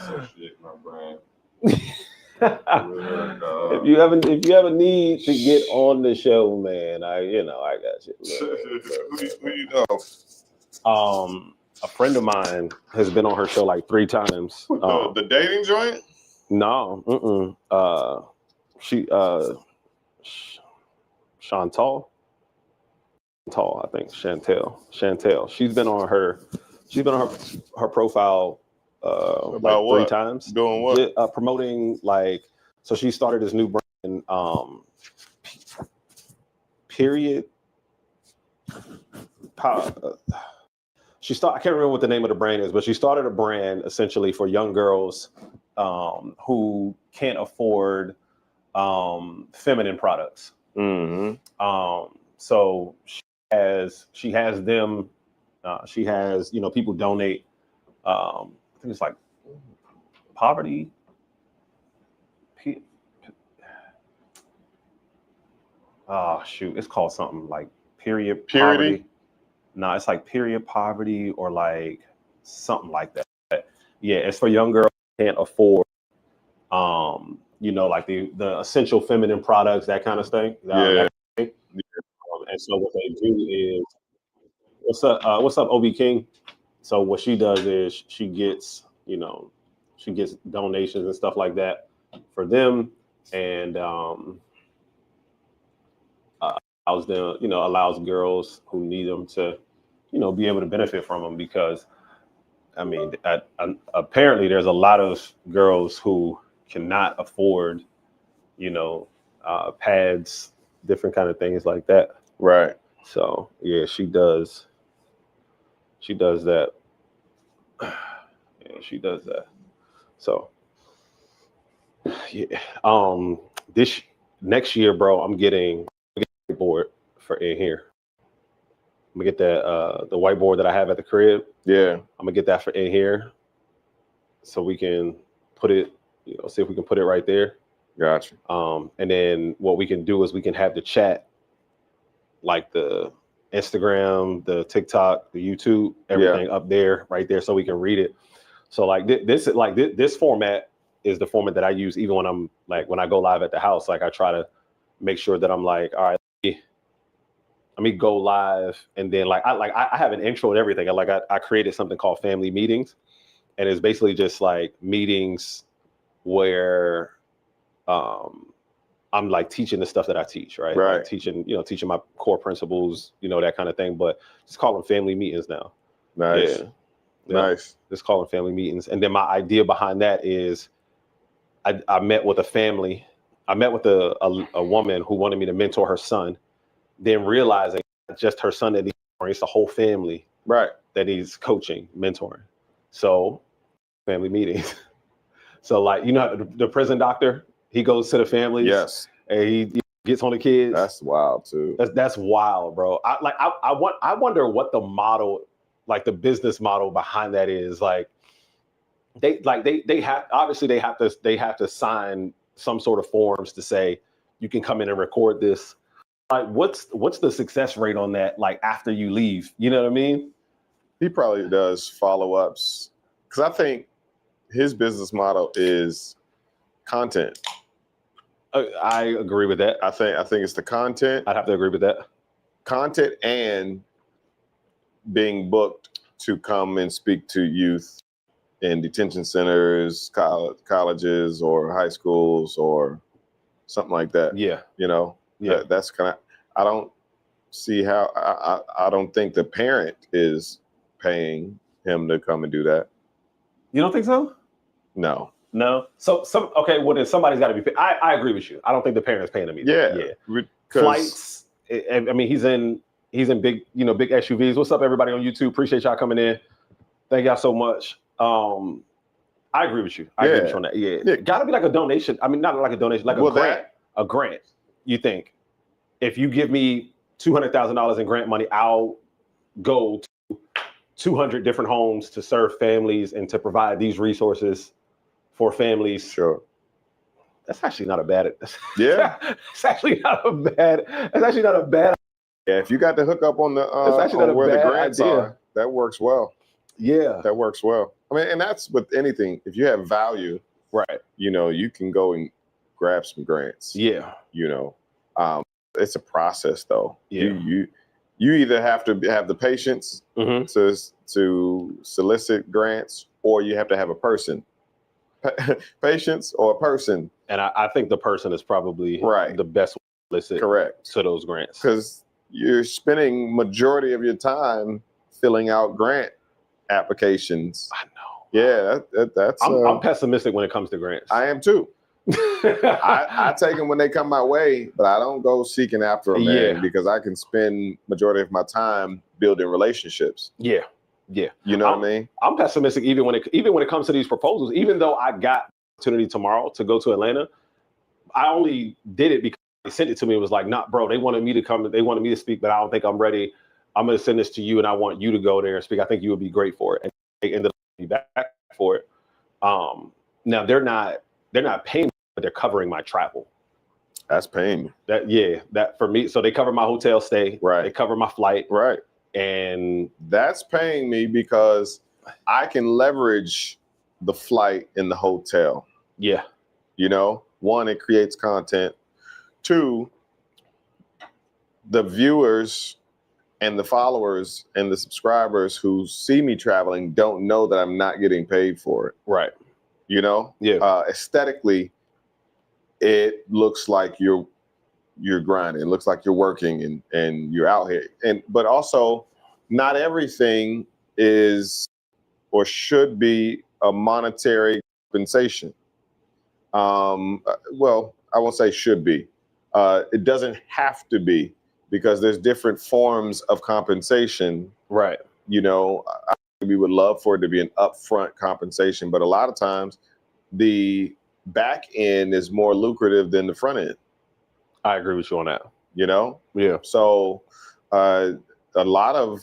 associate my brand. If you ever need to get on the show, man, I got you. Who you know? A friend of mine has been on her show like 3 times. The dating joint? No, she Chantal, I think Chantel. She's been on her profile like 3 times. Doing what? Promoting like, so she started this new brand, period. I can't remember what the name of the brand is, but she started a brand essentially for young girls who can't afford feminine products. Mm-hmm. So she has them. She has people donate. I think it's like poverty. Oh shoot! It's called something like period poverty. No, it's like period poverty or like something like that. Yeah, it's for young girls who can't afford, like the essential feminine products, that kind of thing. Yeah. And so what they do is, what's up, OB King? So what she does is she gets donations and stuff like that for them, and allows girls who need them to, be able to benefit from them, because I mean, apparently there's a lot of girls who cannot afford, pads, different kind of things like that. Right. So yeah, she does that. Yeah, she does that. So yeah, this next year, bro, I'm getting a whiteboard for in here. I'm gonna get that the whiteboard that I have at the crib. Yeah, I'm gonna get that for in here, so we can put it, see if we can put it right there. Gotcha. And then what we can do is we can have the chat, like the Instagram, the TikTok, the YouTube, everything up there, right there, so we can read it. So like this format is the format that I use even when I'm like, when I go live at the house. Like I try to make sure that I'm like, all right, let me go live, and then I have an intro and everything. I created something called Family Meetings, and it's basically just like meetings where I'm like teaching the stuff that I teach, right? Right. Like teaching my core principles, that kind of thing. But just call them family meetings now. Nice. Yeah. Nice. Just call them family meetings. And then my idea behind that is I met with a family. I met with a woman who wanted me to mentor her son, then realizing just her son that he's mentoring, it's the whole family, right, that he's coaching, mentoring. So family meetings. So like, the prison doctor, he goes to the families. Yes. And he gets on the kids. That's wild too. That's wild, bro. I wonder what the model, like the business model behind that is. Like they have to sign some sort of forms to say you can come in and record this. Like what's the success rate on that? Like after you leave, you know what I mean? He probably does follow-ups, because I think his business model is content. I agree with that. I think it's the content. I'd have to agree with that. Content and being booked to come and speak to youth in detention centers, colleges, or high schools, or something like that. Yeah. Yeah. That's kind of, I don't see how, I don't think the parent is paying him to come and do that. You don't think so? No. So well then somebody's got to be paid. I agree with you. I don't think the parent is paying him either. Yeah. Flights. I mean, he's in big, big SUVs. What's up, everybody on YouTube? Appreciate y'all coming in. Thank y'all so much. I agree with you. I agree with you on that. Yeah. Got to be like a donation. I mean, not like a donation, like a grant. A grant. You think if you give me $200,000 in grant money, I'll go to 200 different homes to serve families and to provide these resources for families. Sure. That's actually not a bad. Yeah. It's actually not a bad. That's actually not a bad. Yeah, if you got the hookup on the it's actually not where a bad the grants idea. are, that works well. Yeah. That works well. I mean, and that's with anything. If you have value, right, you can go and grab some grants. Yeah. It's a process though. Yeah. You either have to have the patience to solicit grants, or you have to have a person. Patience or a person. And I think the person is probably the best way to solicit to those grants. Because you're spending majority of your time filling out grant applications. I know. Yeah, that's. I'm pessimistic when it comes to grants. I am too. I take them when they come my way, but I don't go seeking after them, man, because I can spend majority of my time building relationships. Yeah. You know what I mean? I'm pessimistic even when it comes to these proposals. Even though I got opportunity tomorrow to go to Atlanta, I only did it because they sent it to me. It was like, nah, bro, they wanted me to come. They wanted me to speak, but I don't think I'm ready. I'm going to send this to you, and I want you to go there and speak. I think you would be great for it. And they ended up being back for it. Now they're not paying me, but they're covering my travel. That's paying me. That for me. So they cover my hotel stay. Right. They cover my flight. Right. And that's paying me because I can leverage the flight in the hotel. Yeah. One, it creates content. Two, the viewers and the followers and the subscribers who see me traveling don't know that I'm not getting paid for it. Right. Yeah. Aesthetically, it looks like you're grinding. It looks like you're working and you're out here. But also, not everything is or should be a monetary compensation. Well, I won't say should be. It doesn't have to be, because there's different forms of compensation. Right. We would love for it to be an upfront compensation, but a lot of times the back end is more lucrative than the front end. I agree with you on that. Yeah. So a lot of,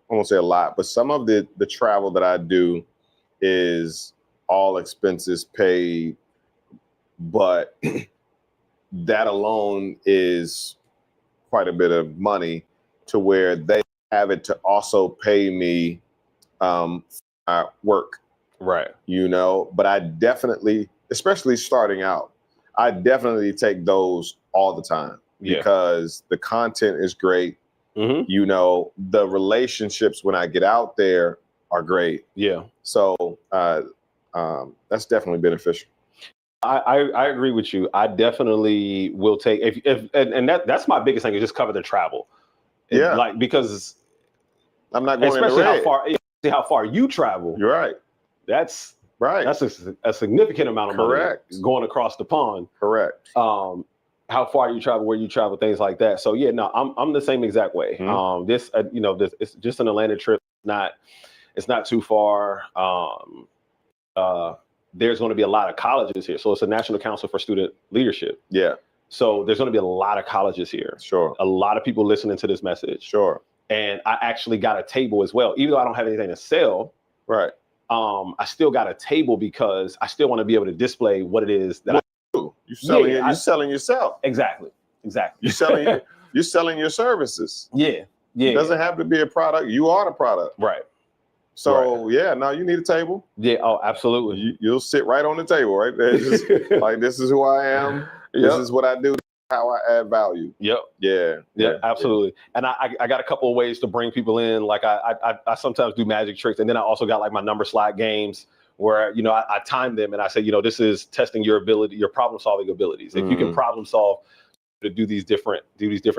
I won't say a lot, but some of the travel that I do is all expenses paid, but that alone is quite a bit of money to where they have it to also pay me work. Right. But I definitely, especially starting out, I definitely take those all the time because the content is great. The relationships when I get out there are great. Yeah. So that's definitely beneficial. I agree with you. I definitely will take and that's my biggest thing is just cover the travel. Because I'm not going especially how far you travel. You're right. That's right. That's a significant amount of money going across the pond. Correct. How far you travel, where you travel, things like that. So I'm the same exact way. This it's just an Atlanta trip. It's not too far. There's going to be a lot of colleges here. So it's a National Council for Student Leadership. Yeah. So there's going to be a lot of colleges here. Sure. A lot of people listening to this message. Sure. And I actually got a table as well. Even though I don't have anything to sell. Right. I still got a table because I still want to be able to display what it is that you're selling. You're selling yourself. Exactly. You're selling. You're selling your services. Yeah. It doesn't have to be a product. You are the product. Right. So now you need a table. Yeah. Oh, absolutely. You'll sit right on the table, right there. Like, this is who I am. This is what I do. How I add value. Yep. Yeah. Absolutely. And I got a couple of ways to bring people in. Like I sometimes do magic tricks, and then I also got like my number slide games where I time them and I say this is testing your ability, your problem solving abilities. If you can problem solve to do these different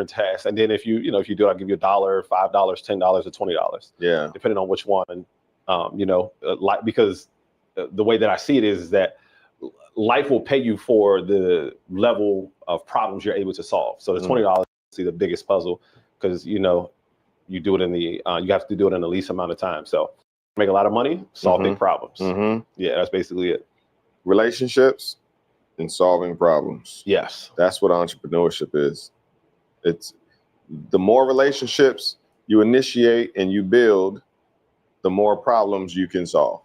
tasks, and then if you do, I'll give you $1, $5, $10, or $20. Yeah. Depending on which one, because the way that I see it is that life will pay you for the level of problems you're able to solve. So the $20 is the biggest puzzle because you do it in the you have to do it in the least amount of time. So make a lot of money, solve big problems. Yeah, that's basically it. Relationships and solving problems. Yes. That's what entrepreneurship is. It's the more relationships you initiate and you build, the more problems you can solve.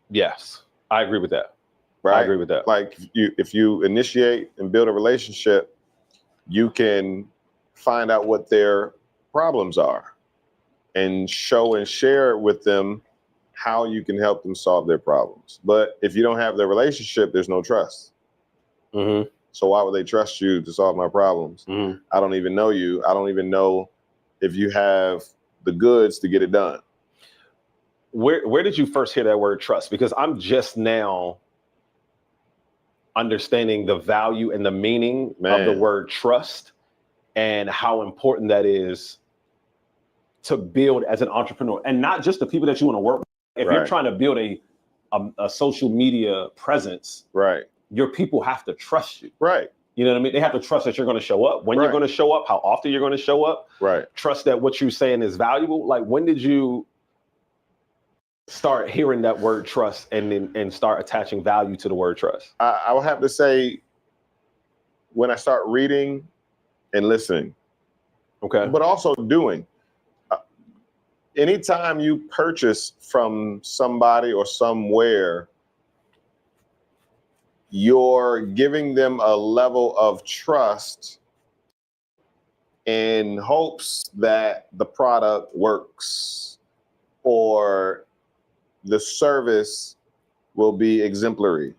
Yes, I agree with that. Right? I agree with that. Like if you initiate and build a relationship, you can find out what their problems are and show and share with them how you can help them solve their problems. But if you don't have the relationship, there's no trust. Mm-hmm. So why would they trust you to solve my problems? Mm-hmm. I don't even know you. I don't even know if you have the goods to get it done. Where did you first hear that word trust? Because I'm just now understanding the value and the meaning of the word trust and how important that is to build as an entrepreneur, and not just the people that you want to work with. If you're trying to build a social media presence, your people have to trust you. You know what I mean? They have to trust that you're going to show up, when you're going to show up, how often you're going to show up. Trust that what you're saying is valuable. Like, when did you start hearing that word trust and start attaching value to the word trust? I would have to say when I start reading and listening. Okay. But also doing. Anytime you purchase from somebody or somewhere, you're giving them a level of trust in hopes that the product works or the service will be exemplary.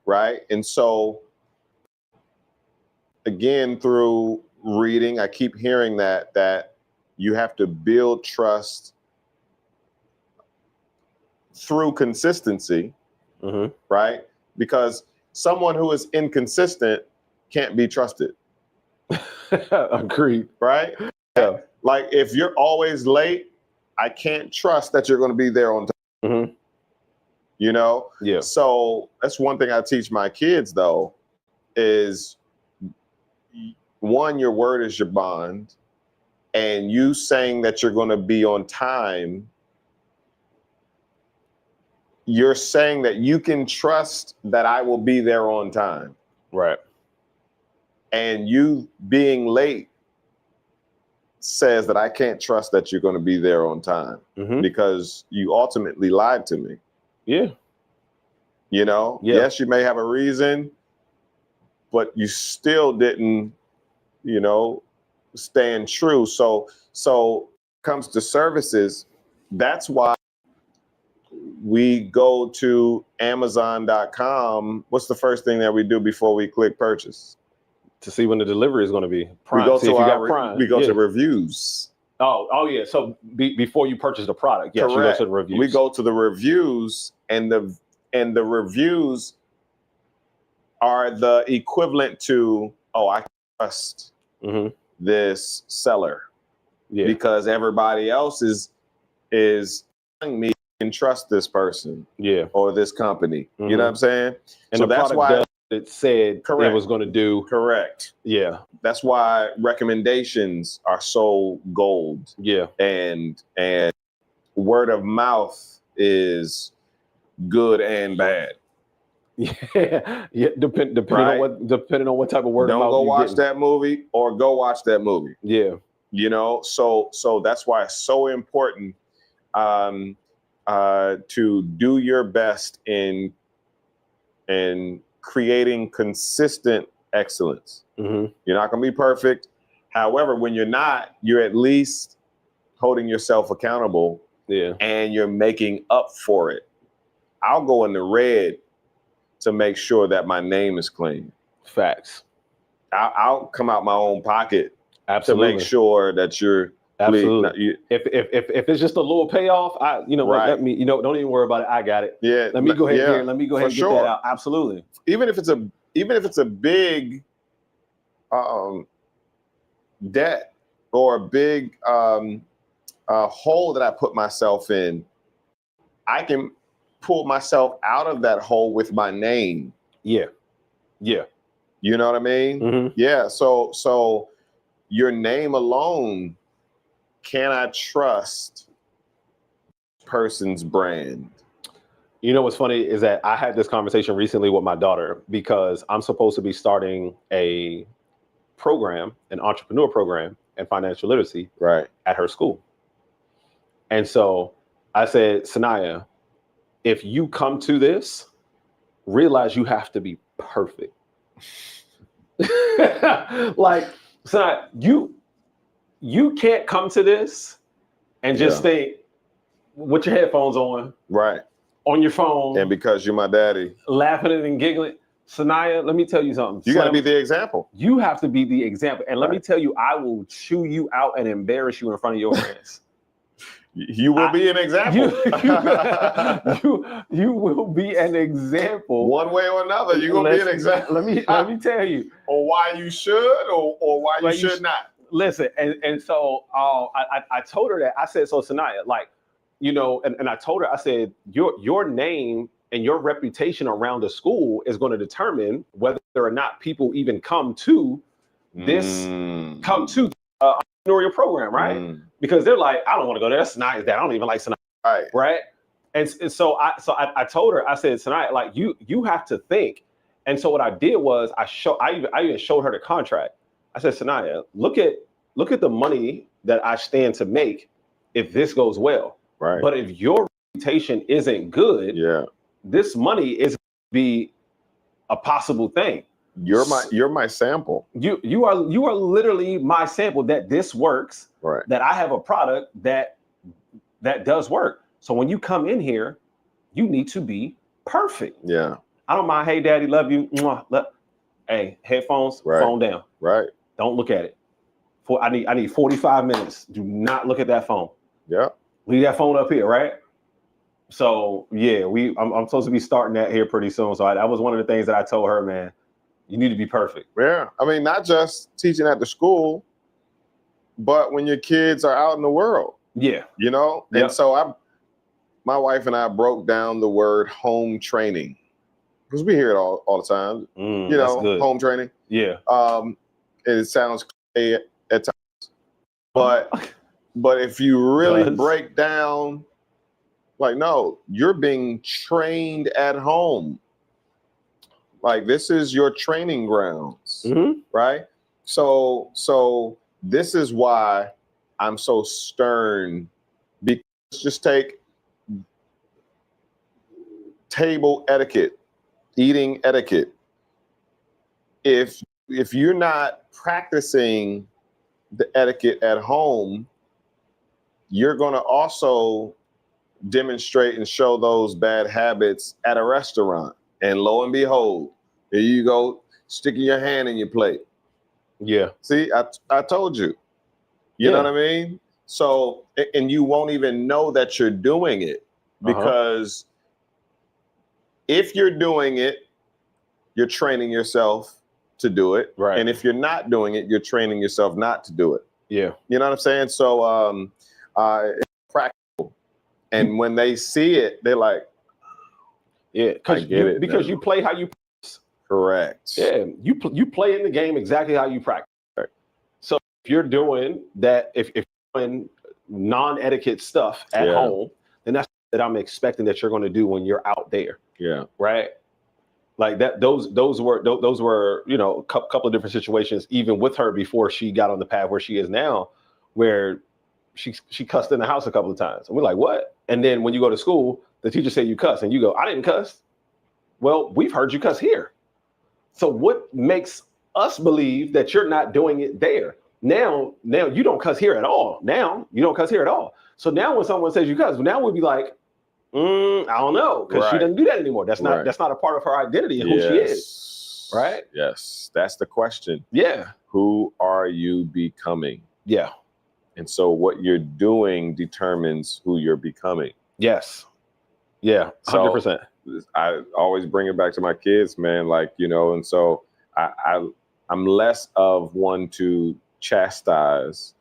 Right? And so, again, through reading, I keep hearing that you have to build trust through consistency, right? Because someone who is inconsistent can't be trusted. Agreed. Right? Yeah. Like, if you're always late, I can't trust that you're going to be there on time. You know? Yeah. So that's one thing I teach my kids, though, is one, your word is your bond. And you saying that you're going to be on time, you're saying that you can trust that I will be there on time. Right. And you being late says that I can't trust that you're going to be there on time because you ultimately lied to me. Yeah. You know? Yeah. Yes, you may have a reason, but you still didn't, you know, stand true. So comes to services, that's why we go to Amazon.com. What's the first thing that we do before we click purchase? To see when the delivery is going to be. Prime. We go to reviews. Oh yeah. So before you purchase the product, yes, correct. You go to the reviews. We go to the reviews, and the reviews are the equivalent to, oh, I trust this seller because everybody else is telling me I can trust this person or this company. You know what I'm saying? And so that's why it said it was going to do. Correct. Yeah. That's why recommendations are so gold. Yeah. And word of mouth is good and bad. Yeah. Depending on what type of word of mouth. Don't go watch that movie or go watch that movie. Yeah. You know, so that's why it's so important to do your best in creating consistent excellence. You're not going to be perfect. However, when you're not, you're at least holding yourself accountable. Yeah. And you're making up for it. I'll go in the red to make sure that my name is clean. Facts. I'll come out my own pocket to make sure that you're absolutely. If it's just a little payoff, let me, don't even worry about it. I got it. Yeah. Let me go ahead here. Let me go ahead and get that out. Absolutely. Even if it's a big debt or a big hole that I put myself in, I can pull myself out of that hole with my name. Yeah. Yeah. You know what I mean? Yeah. So your name alone, can I trust person's brand? You know what's funny is that I had this conversation recently with my daughter because I'm supposed to be starting a program, an entrepreneur program in financial literacy at her school. And so I said, Sanaya, if you come to this, realize you have to be perfect. Like, Sanaya, you can't come to this and just think, with your headphones on, right, on your phone, and because you're my daddy, laughing and giggling. Sanaya, let me tell you something. You got to be the example. You have to be the example. And let me tell you, I will chew you out and embarrass you in front of your friends. You will be an example. You will be an example. One way or another, you're going to be an example. Let me tell you. Or why you should or why you should not. Listen, and so I told her that. I said, so Sanaya, like, you know, and I told her, I said, your name and your reputation around the school is going to determine whether or not people even come to this, entrepreneurial program, right? Because they're like, I don't want to go there. Sanaya's that. I don't even like Sanaya, right? And so I told her, I said, Sanaya, like you have to think. And so what I did was I even showed her the contract. I said, Sanaya, look at the money that I stand to make if this goes well. Right. But if your reputation isn't good, this money is be a possible thing. You're my sample. You are literally my sample that this works. Right. That I have a product that does work. So when you come in here, you need to be perfect. Yeah. I don't mind. Hey, daddy, love you. Hey, headphones, phone down. Right. Don't look at it. I need 45 minutes. Do not look at that phone. Yeah. Leave that phone up here, right? So yeah, I'm supposed to be starting that here pretty soon. So that was one of the things that I told her, man. You need to be perfect. Yeah. I mean, not just teaching at the school, but when your kids are out in the world. Yeah. You know? Yep. And so my wife and I broke down the word home training. Because we hear it all the time. You know, home training. Yeah. It sounds cliche at times. But if you really break down, like, no, you're being trained at home. Like, this is your training grounds, right? So this is why I'm so stern. Because just take table etiquette, eating etiquette. If you're not practicing the etiquette at home, you're going to also demonstrate and show those bad habits at a restaurant. And lo and behold, here you go, sticking your hand in your plate. Yeah. See, I told you. You know what I mean? So, and you won't even know that you're doing it because if you're doing it, you're training yourself to do it. Right. And if you're not doing it, you're training yourself not to do it. Yeah. You know what I'm saying? So it's practical. And when they see it, they're like, because you play how you practice. Correct. Yeah. You play in the game exactly how you practice. Right. So if you're doing that, if you're doing non-etiquette stuff at home, then that's that I'm expecting that you're going to do when you're out there. Yeah. Right. Like that, those were, you know, a couple of different situations, even with her before she got on the path where she is now, where she cussed in the house a couple of times. And we're like, what? And then when you go to school, the teacher said you cuss and you go, I didn't cuss. Well, we've heard you cuss here. So what makes us believe that you're not doing it there? Now you don't cuss here at all. Now you don't cuss here at all. So now when someone says you cuss, now we'll be like, I don't know, because she doesn't do that anymore. That's not a part of her identity and who she is. Right? Yes. That's the question. Yeah. Who are you becoming? Yeah. And so what you're doing determines who you're becoming. Yes. Yeah. 100%. So I always bring it back to my kids, man. Like, you know, and so I'm less of one to chastise,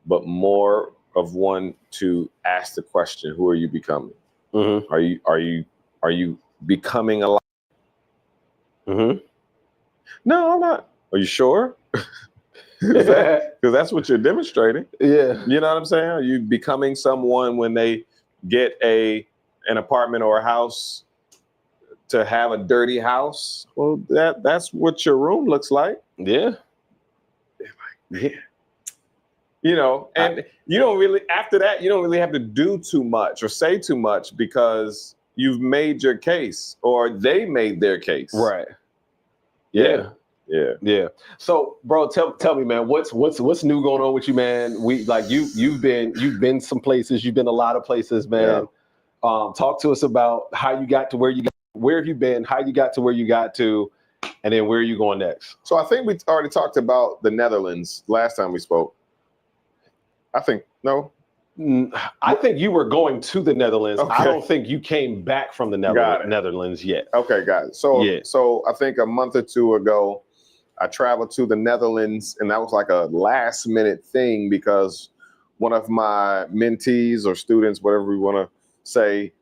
but more of one to ask the question, who are you becoming? Mm-hmm. Are you becoming alive? Mm-hmm. No, I'm not. Are you sure? Because that's what you're demonstrating. Yeah. You know what I'm saying? Are you becoming someone when they get an apartment or a house to have a dirty house? Well, that's what your room looks like. Yeah. Yeah. You know, and you don't really, after that, you don't really have to do too much or say too much because you've made your case or they made their case. Right. Yeah. Yeah. So, bro, tell me, man, what's new going on with you, man? We like you've been some places, you've been a lot of places, man. Yeah. Talk to us about how you got to where you got. Where have you been? How you got to where you got to, and then where are you going next? So I think we already talked about the Netherlands last time we spoke. I think no. I think you were going to the Netherlands. Okay. I don't think you came back from the Netherlands yet. Okay, got it. So I think a month or two ago, I traveled to the Netherlands, and that was like a last minute thing because one of my mentees or students, whatever we want to say,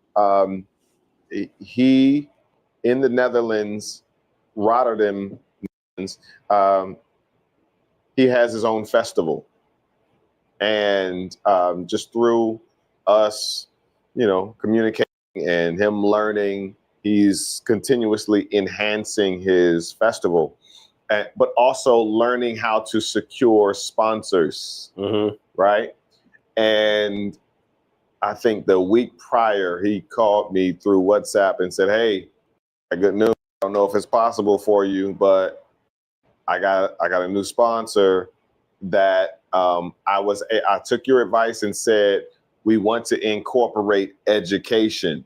he in the Netherlands, Rotterdam, he has his own festival. And just through us, communicating and him learning, he's continuously enhancing his festival, but also learning how to secure sponsors, right? And I think the week prior, he called me through WhatsApp and said, "Hey, good news. I don't know if it's possible for you, but I got a new sponsor that I took your advice and said we want to incorporate education,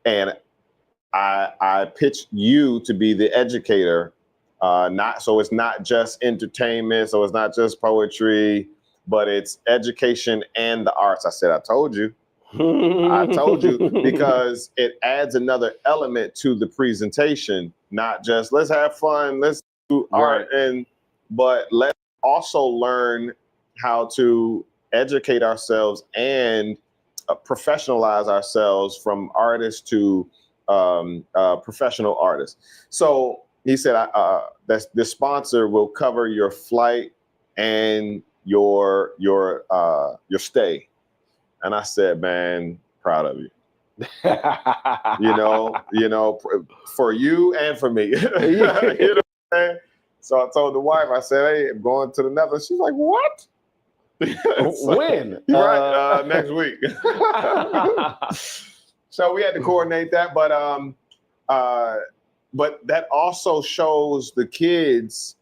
and I pitched you to be the educator, so it's not just entertainment, so it's not just poetry, but it's education and the arts." I said, I told you, because it adds another element to the presentation, not just let's have fun, let's do art, but let's also learn how to educate ourselves and professionalize ourselves from artists to professional artists. So he said, that the sponsor will cover your flight and your stay. And I said, man, proud of you. For you and for me. You know what I'm saying? So I told the wife, I said, "Hey, I'm going to the Netherlands." She's like, "What?" When? Right, next week. So we had to coordinate that, but that also shows the kids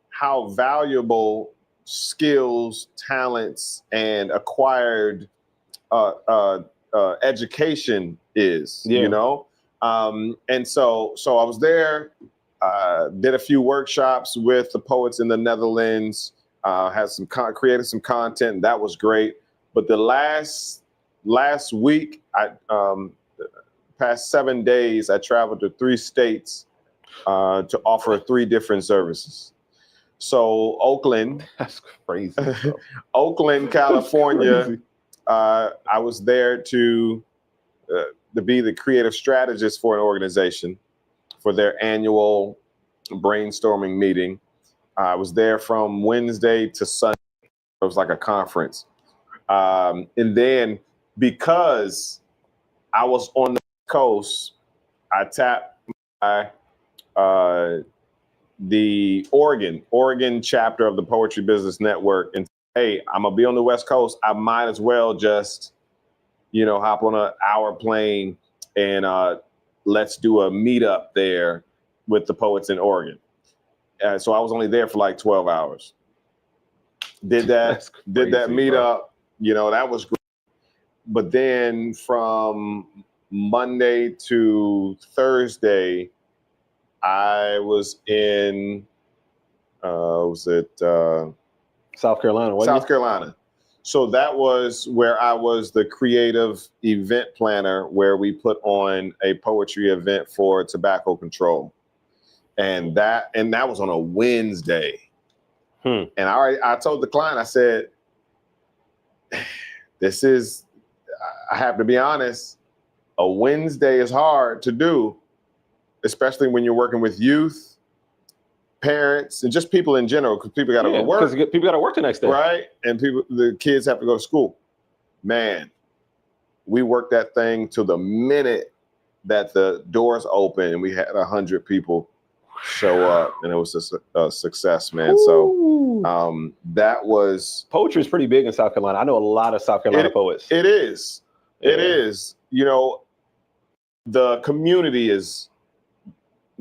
how valuable skills, talents, and acquired education is. And so I was there. Did a few workshops with the poets in the Netherlands, created some content, and that was great. But the last week, past 7 days, I traveled to 3 states to offer 3 different services. So Oakland, that's crazy. Oakland, California. Crazy. I was there to be the creative strategist for an organization for their annual brainstorming meeting. I was there from Wednesday to Sunday. It was like a conference. And then because I was on the coast, I tapped the Oregon chapter of the Poetry Business Network and said, "Hey, I'm gonna be on the West Coast. I might as well just, hop on an hour plane and let's do a meetup there with the poets in Oregon." So I was only there for like 12 hours. Did that meetup, that was great. But then from Monday to Thursday, I was in, South Carolina, wasn't South Carolina. So that was where I was the creative event planner, where we put on a poetry event for tobacco control. And that was on a Wednesday. And I told the client, I said, I have to be honest, a Wednesday is hard to do, especially when you're working with youth, parents, and just people in general, because people got to go to work. Because people got to work the next day. Right? And the kids have to go to school. Man, we worked that thing till the minute that the doors open, and we had 100 people show up, and it was a success, man. Ooh. So that was... Poetry is pretty big in South Carolina. I know a lot of South Carolina poets. It is. Yeah. It is. The community is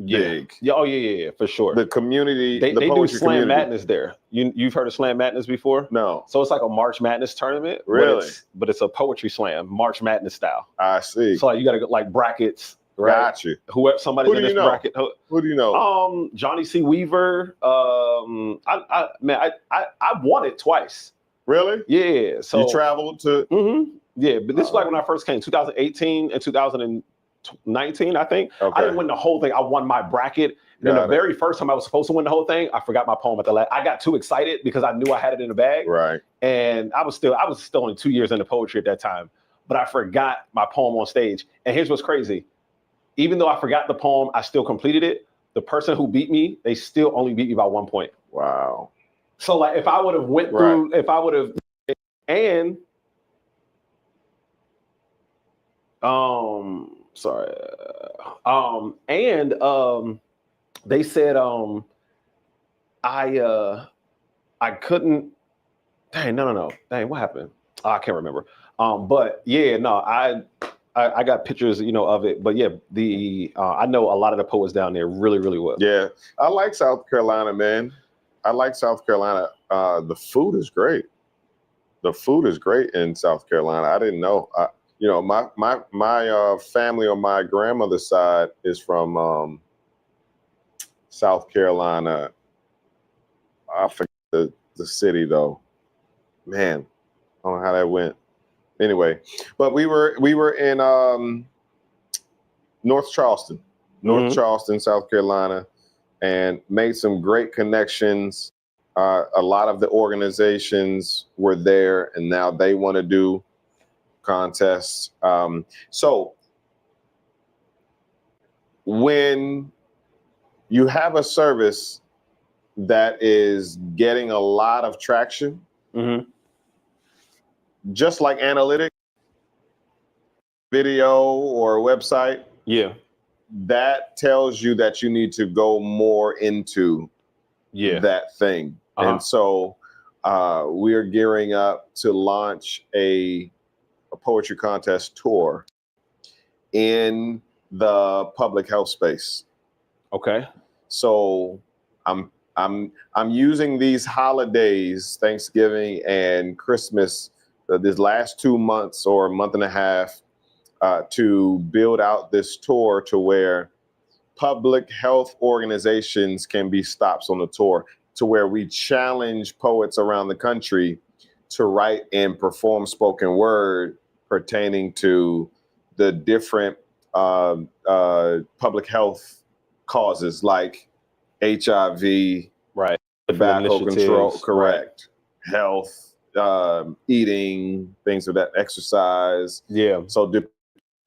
big. Yeah. Oh yeah, for sure. The community, they do poetry Slam community. Madness there. You've heard of Slam Madness before? No. So it's like a March Madness tournament. Really? But it's a poetry slam, March Madness style. I see. So like you got to go like brackets. Right? Got you. Whoever somebody's in this bracket. Who do you know? Johnny C. Weaver. I won it twice. Really? Yeah. So you traveled to. Mm-hmm. Yeah, but this is like when I first came, 2018 and 2019, I think. Okay. I didn't win the whole thing. I won my bracket. And then the very first time I was supposed to win the whole thing, I forgot my poem at the last. I got too excited because I knew I had it in the bag. Right. And I was still only 2 years into poetry at that time, but I forgot my poem on stage. And here's what's crazy. Even though I forgot the poem, I still completed it. The person who beat me, they still only beat me by 1 point. Wow. So like if I would have went through, if I would have, and they said I couldn't. Dang, no. Dang, what happened? I can't remember. But yeah, no, I got pictures, of it. But yeah, I know a lot of the poets down there really, really well. Yeah, I like South Carolina, man. I like South Carolina. The food is great. The food is great in South Carolina. I didn't know. My family on my grandmother's side is from South Carolina. I forget the city though. Man, I don't know how that went. Anyway, but we were in North Charleston, South Carolina, and made some great connections. A lot of the organizations were there, and now they want to do contests. So when you have a service that is getting a lot of traction, just like analytics, video or website, that tells you that you need to go more into that thing. And so we are gearing up to launch a poetry contest tour in the public health space. Okay. So I'm using these holidays, Thanksgiving and Christmas, these last 2 months or a month and a half, to build out this tour to where public health organizations can be stops on the tour, to where we challenge poets around the country to write and perform spoken word pertaining to the different public health causes like HIV, right, tobacco control, correct, health, eating, things of that, exercise. Yeah. So depending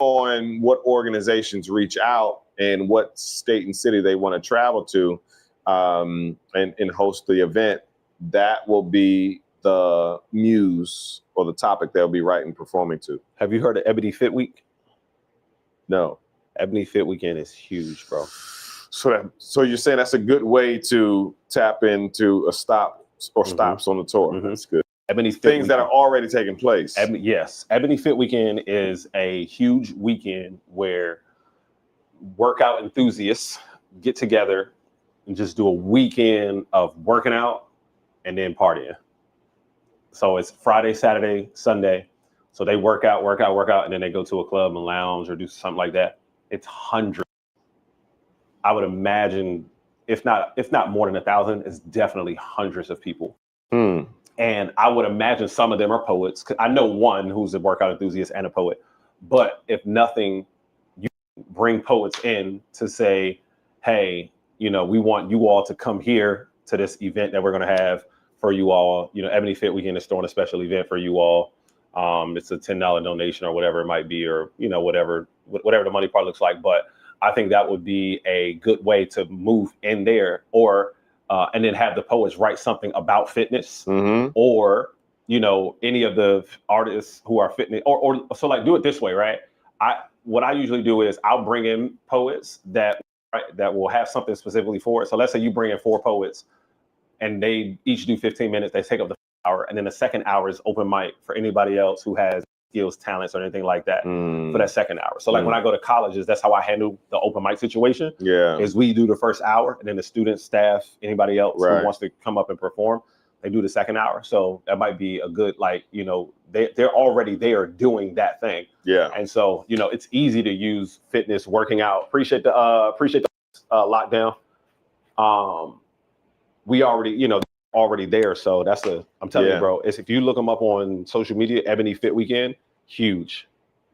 on what organizations reach out and what state and city they want to travel to and host the event, that will be the muse or the topic they'll be writing and performing to. Have you heard of Ebony Fit Week? No. Ebony Fit Weekend is huge, bro. So you're saying that's a good way to tap into a stop or stops on the tour. That's good. Ebony Fit Things that are already taking place. Yes. Ebony Fit Weekend is a huge weekend where workout enthusiasts get together and just do a weekend of working out and then partying. So it's Friday, Saturday, Sunday. So they work out, and then they go to a club and lounge or do something like that. It's hundreds. I would imagine, if not more than 1,000, it's definitely hundreds of people. And I would imagine some of them are poets. 'Cause I know one who's a workout enthusiast and a poet. But if nothing, you bring poets in to say, hey, we want you all to come here to this event that we're going to have for you all. Ebony Fit Weekend is throwing a special event for you all. It's a $10 donation or whatever it might be, or, whatever the money part looks like. But I think that would be a good way to move in there, or and then have the poets write something about fitness, or any of the artists who are fitness, or so like do it this way, right? What I usually do is I'll bring in poets that will have something specifically for it. So let's say you bring in 4 poets, and they each do 15 minutes. They take up the hour, and then the second hour is open mic for anybody else who has skills, talents, or anything like that for that second hour. So like when I go to colleges, that's how I handle the open mic situation. Yeah. Is we do the first hour, and then the students, staff, anybody else who wants to come up and perform, they do the second hour. So that might be a good, like, you know, they're already there doing that thing. Yeah. And so, you know, it's easy to use fitness, working out. Appreciate the lockdown. We already, you know, already there. So I'm telling you, bro, it's, if you look them up on social media, Ebony Fit Weekend, huge.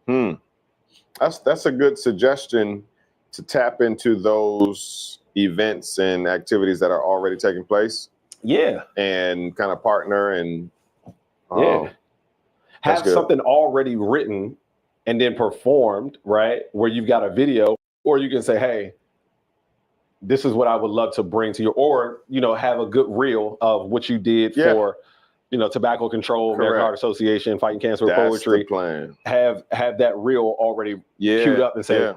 That's a good suggestion to tap into those events and activities that are already taking place. Yeah. And kind of partner and have something already written and then performed, right? Where you've got a video, or you can say, hey, this is what I would love to bring to you, or, you know, have a good reel of what you did for, you know, tobacco control, American Heart Association, fighting cancer with poetry. The plan. Have that reel already queued up and say,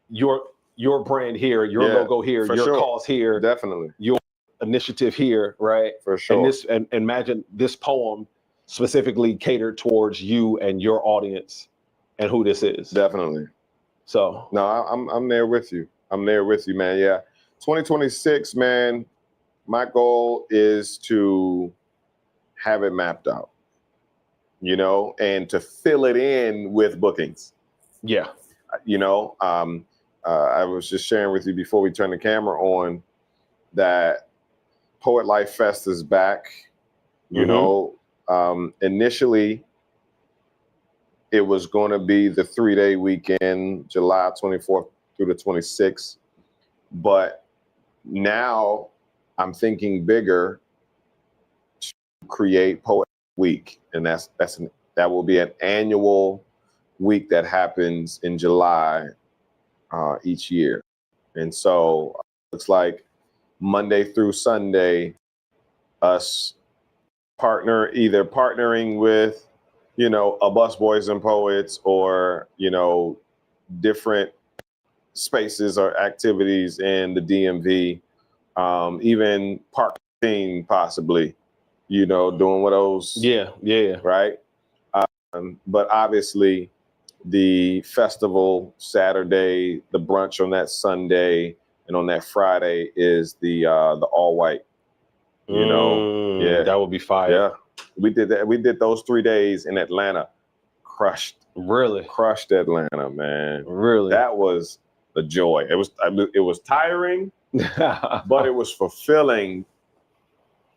your brand here, your logo here, your cause here, definitely, your initiative here, right? For sure. And imagine this poem specifically catered towards you and your audience and who this is. Definitely. So no, I'm there with you. I'm there with you, man. Yeah. 2026, man, my goal is to have it mapped out, you know, and to fill it in with bookings. Yeah. You know, I was just sharing with you before we turned the camera on that Poet Life Fest is back. You know, initially it was going to be the 3-day weekend, July 24th through the 26th. But now I'm thinking bigger to create Poet Week. And that will be an annual week that happens in July each year. And so looks like Monday through Sunday, us partnering with, you know, a Busboys and Poets, or, you know, different spaces or activities in the DMV, even park team possibly, you know, doing one of those. Yeah. Right. But obviously the festival Saturday, the brunch on that Sunday, and on that Friday is the all white. You know, that would be fire. Yeah, we did that. We did those 3 days in Atlanta. Crushed Atlanta, man. Really, that was a joy. It was tiring, but it was fulfilling.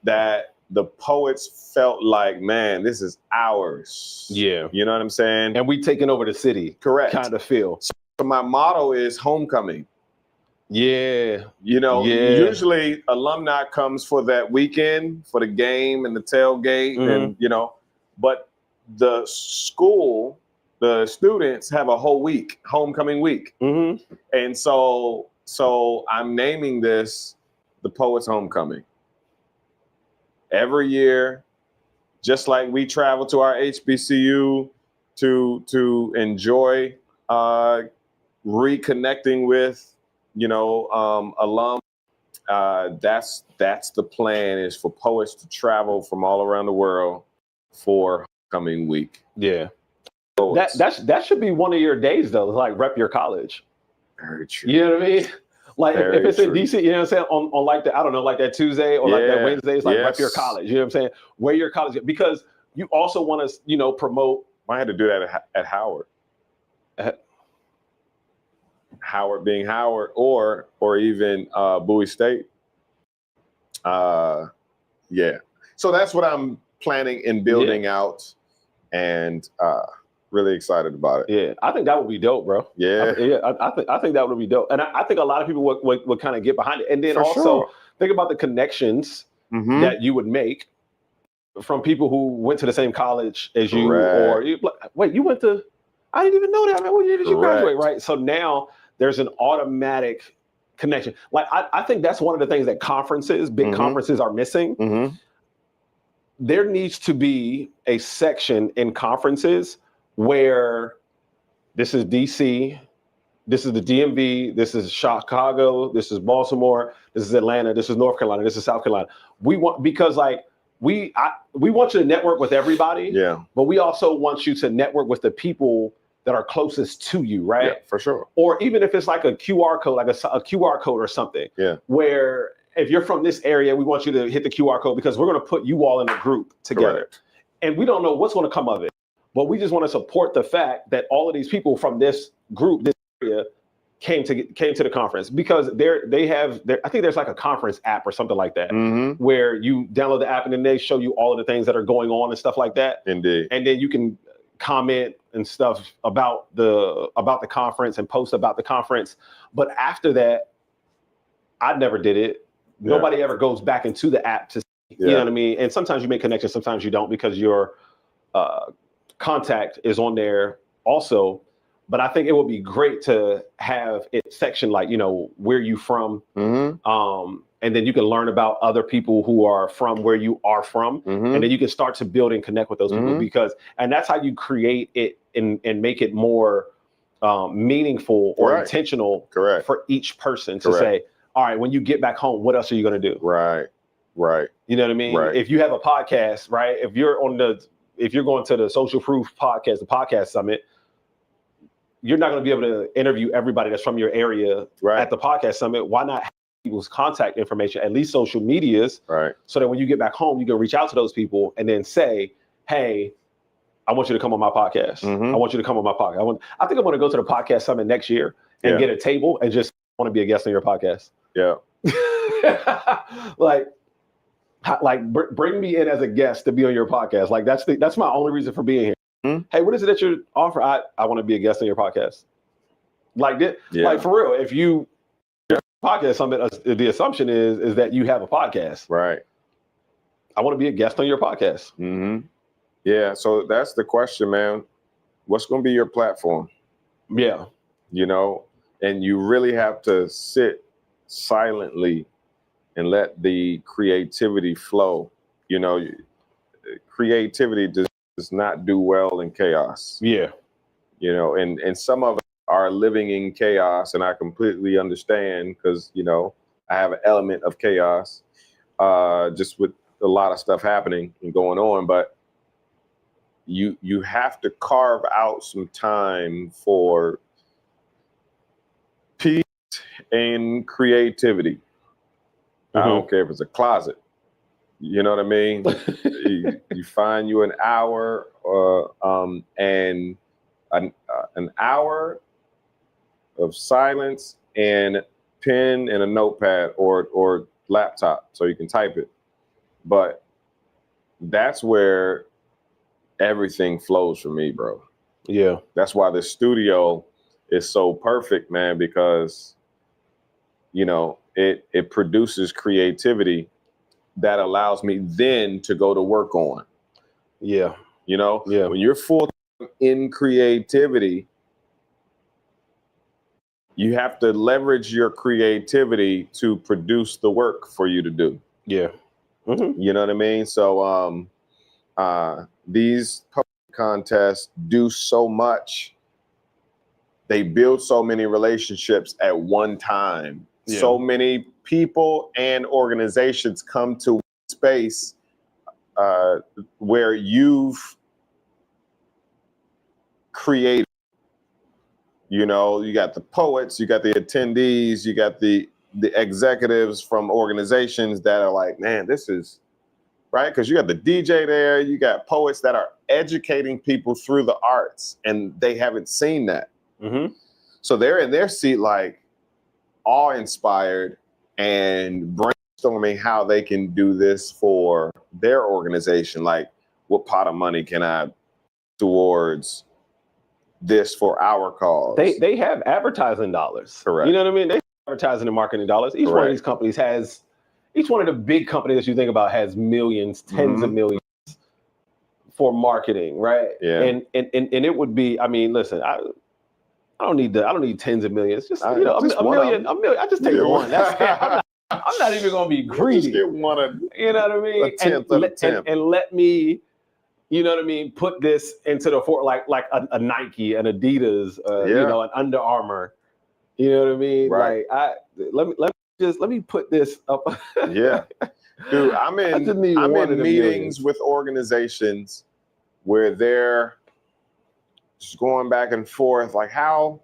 That the poets felt like, man, this is ours. Yeah, you know what I'm saying. And we taking over the city. Correct. Kind of feel. So my motto is homecoming. Yeah. You know, usually alumni comes for that weekend, for the game and the tailgate, and, you know, but the school, the students have a whole week, homecoming week. And so I'm naming this the Poets Homecoming. Every year, just like we travel to our HBCU to enjoy reconnecting with, you know, alum. That's the plan, is for poets to travel from all around the world for coming week. Yeah, that should be one of your days though. Like rep your college. Very true. You know what I mean? Like if it's in DC, you know what I'm saying? On like I don't know, like that Tuesday or like that Wednesday, it's like rep your college. You know what I'm saying? Wear your college, because you also want to, you know, promote. I had to do that at Howard. Howard being Howard, or even Bowie State. So that's what I'm planning and building out, and really excited about it. Yeah, I think that would be dope, bro. Yeah, I think that would be dope, and I think a lot of people would kind of get behind it, and then think about the connections that you would make from people who went to the same college as you, or wait, you went to? I didn't even know that, man. What year did you graduate? Right, so now there's an automatic connection. Like I think that's one of the things that conferences, big conferences, are missing. There needs to be a section in conferences where this is DC, this is the DMV, this is Chicago, this is Baltimore, this is Atlanta, this is North Carolina, this is South Carolina. We want, because like we want you to network with everybody. Yeah. But we also want you to network with the people that are closest to you, right? Yeah, for sure. Or even if it's like a QR code, like a QR code or something. Yeah. Where if you're from this area, we want you to hit the QR code because we're going to put you all in a group together. Correct. And we don't know what's going to come of it. But we just want to support the fact that all of these people from this group, this area, came to the conference because I think there's like a conference app or something like that where you download the app and then they show you all of the things that are going on and stuff like that. Indeed. And then you can comment and stuff about the conference and post about the conference. But after that, I never did it. Yeah. Nobody ever goes back into the app to see, you know what I mean? And sometimes you make connections, sometimes you don't because your contact is on there also. But I think it would be great to have it section like, where you from, and then you can learn about other people who are from where you are from, and then you can start to build and connect with those people and that's how you create it and make it more meaningful or intentional for each person to say, all right, when you get back home, what else are you going to do? Right. You know what I mean? Right. If you have a podcast, right? If you're going to the Social Proof podcast, the podcast summit, you're not going to be able to interview everybody that's from your area at the podcast summit. Why not have people's contact information, at least social medias, so that when you get back home, you can reach out to those people and then say, hey, I want you to come on my podcast. I want you to come on my podcast. I think I'm going to go to the podcast summit next year and get a table and just want to be a guest on your podcast. Yeah. Bring me in as a guest to be on your podcast. Like that's my only reason for being here. Hey, what is it that you offer? I want to be a guest on your podcast. Like for real. If you podcast summit, the assumption is that you have a podcast. Right. I want to be a guest on your podcast. Yeah. So that's the question, man. What's going to be your platform? Yeah. And you really have to sit silently and let the creativity flow. Creativity does not do well in chaos. Yeah. And some of us are living in chaos, and I completely understand because, I have an element of chaos just with a lot of stuff happening and going on, but you have to carve out some time for peace and creativity. I don't care if it's a closet. You know what I mean? you find you an hour and an hour of silence and pen and a notepad or laptop so you can type it. But that's where everything flows for me, bro. Yeah. That's why the studio is so perfect, man, because it produces creativity that allows me then to go to work on. Yeah. When you're full in creativity, you have to leverage your creativity to produce the work for you to do. Yeah. You know what I mean? So these public contests do so much. They build so many relationships at one time. Yeah. So many people and organizations come to space where you've created. You got the poets, you got the attendees, you got the executives from organizations that are like, man, this is right. Because you got the DJ there, you got poets that are educating people through the arts, and they haven't seen that. So they're in their seat, like awe-inspired and brainstorming how they can do this for their organization. Like, what pot of money can I towards this for our cause? They have advertising dollars. Correct. You know what I mean? They have advertising and marketing dollars. Each one of these companies each one of the big companies that you think about has millions, tens of millions for marketing, right? Yeah. And it would be, listen, I don't need tens of millions. Just a million. I just take one. That's it. I'm not even gonna be greedy. Just get one of, you know what I mean? And let me, you know what I mean, put this into the like a Nike, an Adidas, an Under Armour. You know what I mean? Right. Like let me put this up. Yeah. Dude, I'm in meetings with organizations where they're just going back and forth, like how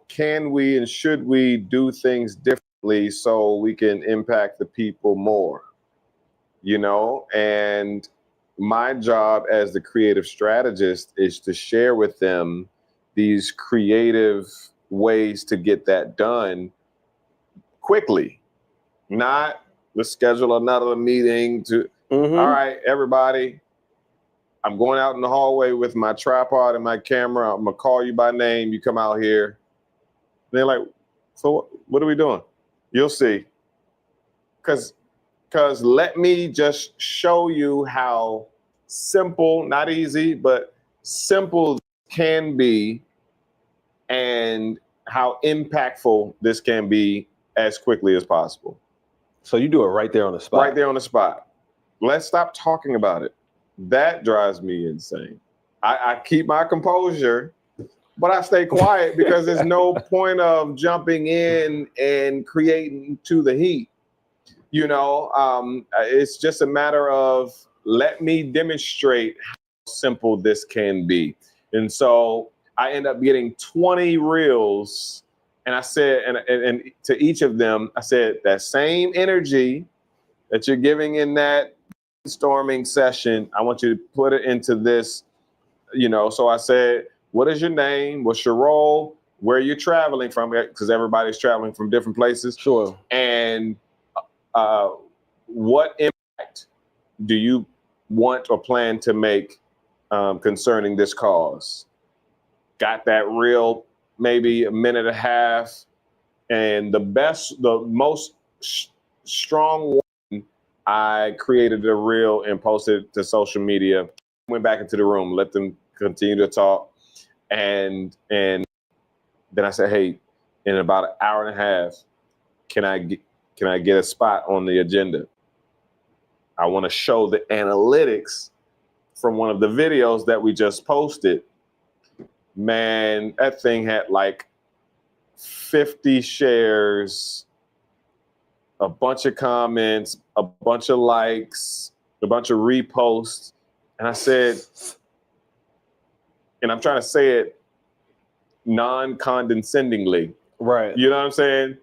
can we and should we do things differently so we can impact the people more, you know? And my job as the creative strategist is to share with them these creative ways to get that done quickly. Not let's schedule another meeting to, all right, everybody, I'm going out in the hallway with my tripod and my camera. I'm gonna call you by name. You come out here. And they're like, so what are we doing? You'll see. Cause let me just show you how simple, not easy, but simple can be and how impactful this can be as quickly as possible. So you do it right there on the spot. Right there on the spot. Let's stop talking about it. That drives me insane. I keep my composure, but I stay quiet because there's no point of jumping in and creating to the heat. You know, it's just a matter of let me demonstrate how simple this can be. And so I end up getting 20 reels. And I said, and to each of them, I said, that same energy that you're giving in that brainstorming session, I want you to put it into this, you know. So I said, what is your name? What's your role? Where you're traveling from? Because everybody's traveling from different places. Sure. And what impact do you want or plan to make concerning this cause? Got that reel, maybe a minute and a half. And the most strong one, I created a reel and posted it to social media, went back into the room, let them continue to talk. And then I said, hey, in about an hour and a half, can I get a spot on the agenda? I want to show the analytics from one of the videos that we just posted. Man, that thing had like 50 shares, a bunch of comments, a bunch of likes, a bunch of reposts. And I said, and I'm trying to say it non-condescendingly. Right. You know what I'm saying?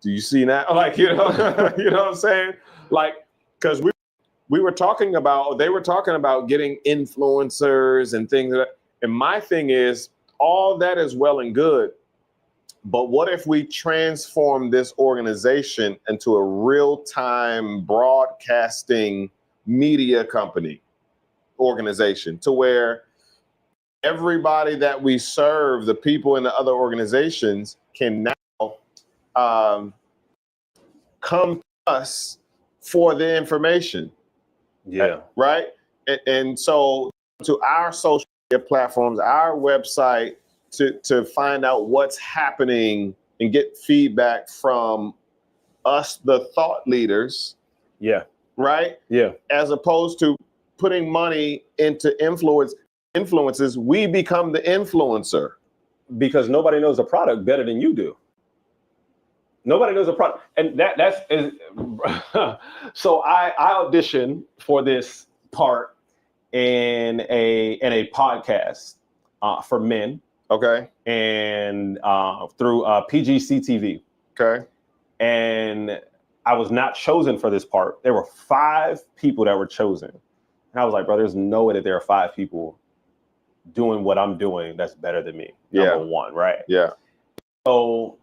Do you see that? Like, you know, you know what I'm saying? Like, because they were talking about getting influencers and things like that. And my thing is, all that is well and good, but what if we transform this organization into a real-time broadcasting media company organization, to where everybody that we serve, the people in the other organizations, can now come to us for the information. Yeah. Right? And so to our social media platforms, our website, to find out what's happening and get feedback from us, the thought leaders. Yeah. Right? Yeah. As opposed to putting money into influences, we become the influencer. Because nobody knows the product better than you do. Nobody knows the product. And that's so I auditioned for this part in a podcast for men. Okay. And through PGCTV. Okay. And I was not chosen for this part. There were 5 people that were chosen. And I was like, bro, there's no way that there are 5 people doing what I'm doing that's better than me. Number one, right? Yeah. So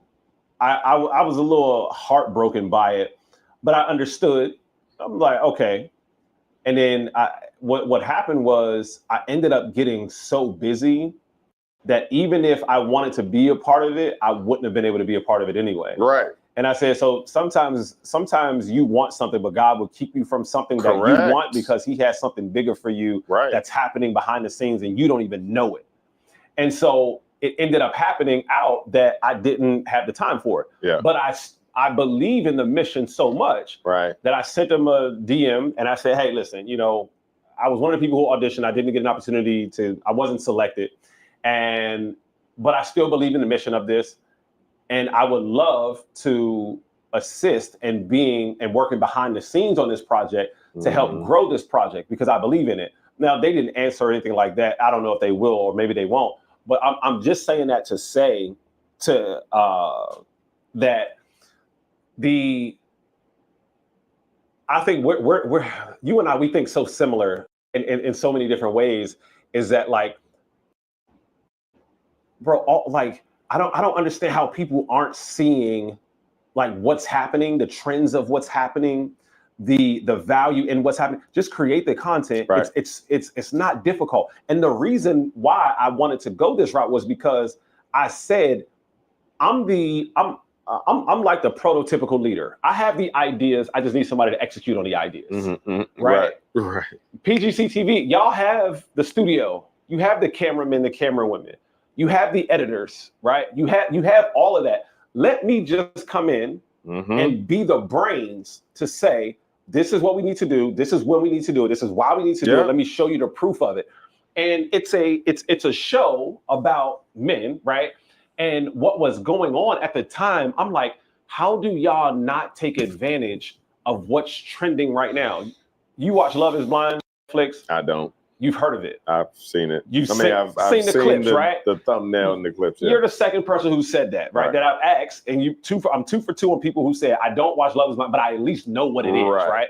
I was a little heartbroken by it, but I understood. I'm like, okay. And then what happened was I ended up getting so busy that even if I wanted to be a part of it, I wouldn't have been able to be a part of it anyway. Right. And I said, so sometimes you want something, but God will keep you from something that you want because he has something bigger for you that's happening behind the scenes and you don't even know it. And so it ended up happening out that I didn't have the time for it. Yeah. But I believe in the mission so much that I sent him a DM and I said, hey, listen, you know, I was one of the people who auditioned. I didn't get an opportunity I wasn't selected. But I still believe in the mission of this. And I would love to assist and working behind the scenes on this project to help grow this project because I believe in it. Now, they didn't answer anything like that. I don't know if they will or maybe they won't. But I'm just saying that to say that I think we're you and I, we think so similar in so many different ways, is that like, bro, like I don't understand how people aren't seeing like what's happening, the trends of what's happening, the value in what's happening. Just create the content. Right. It's not difficult. And the reason why I wanted to go this route was because I said I'm like the prototypical leader. I have the ideas. I just need somebody to execute on the ideas. Right. PGC TV, y'all have the studio. You have the cameramen, the camerawomen. You have the editors, right? You have all of that. Let me just come in and be the brains to say, this is what we need to do. This is when we need to do it. This is why we need to do it. Let me show you the proof of it. And it's a show about men, right? And what was going on at the time, I'm like, how do y'all not take advantage of what's trending right now? You watch Love is Blind, Netflix? I don't. You've heard of it. I've seen it. I've seen the clips, right? The thumbnail and the clips. Yeah. You're the second person who said that, right? That I've asked, and I'm 2 for 2 on people who said I don't watch Love is Blind, but I at least know what it is, right?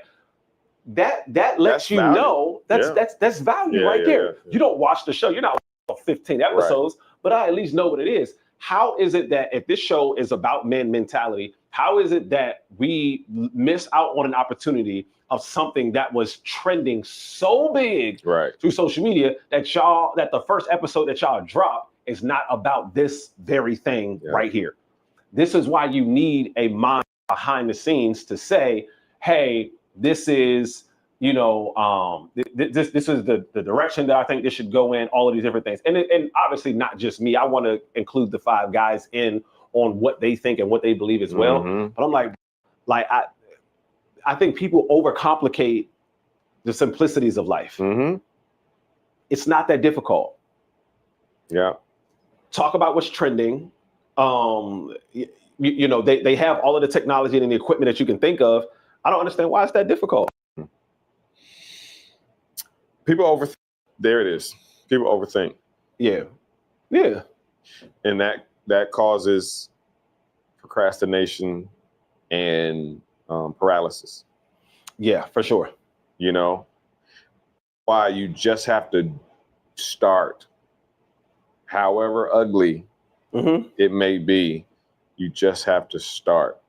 That lets you know that's value right there. Yeah. You don't watch the show. You're not watching 15 episodes, but I at least know what it is. How is it that if this show is about men mentality, how is it that we miss out on an opportunity of something that was trending so big through social media that the first episode that y'all drop is not about this very thing right here? This is why you need a mind behind the scenes to say, hey, this is, this is the direction that I think this should go in, all of these different things. And obviously not just me. I want to include the 5 guys in on what they think and what they believe as well. But I'm like I think people overcomplicate the simplicities of life. It's not that difficult. Yeah. Talk about what's trending. They have all of the technology and the equipment that you can think of. I don't understand why it's that difficult. People overthink. There it is. People overthink. Yeah. And that causes procrastination and paralysis. Yeah, for sure. Why you just have to start, however ugly it may be, you just have to start,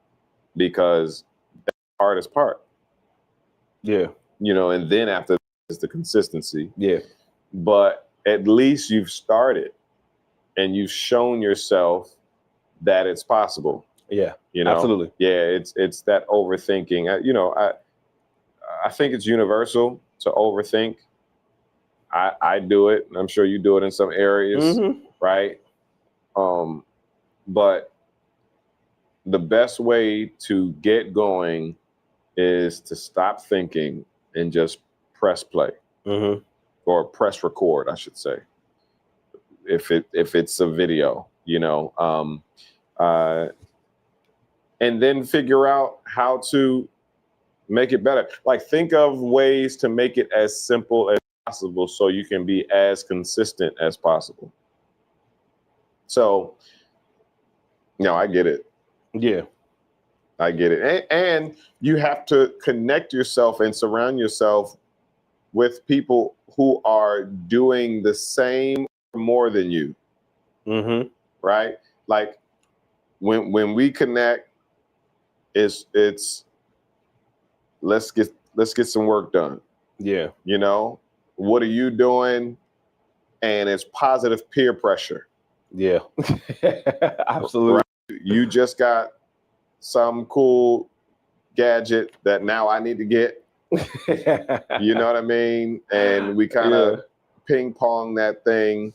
because that's the hardest part. Yeah. And then after is the consistency. Yeah. But at least you've started and you've shown yourself that it's possible. Yeah. Absolutely. Yeah. It's that overthinking. I think it's universal to overthink. I do it. I'm sure you do it in some areas, right? But the best way to get going is to stop thinking and just press play or press record, I should say. If it's a video, and then figure out how to make it better. Like, think of ways to make it as simple as possible so you can be as consistent as possible. So, I get it. Yeah. I get it. And you have to connect yourself and surround yourself with people who are doing the same or more than you. Right? Like, when we connect, it's let's get some work done. Yeah. What are you doing? And it's positive peer pressure. Yeah. Absolutely. Right? You just got some cool gadget that now I need to get. You know what I mean? And we kind of ping pong that thing.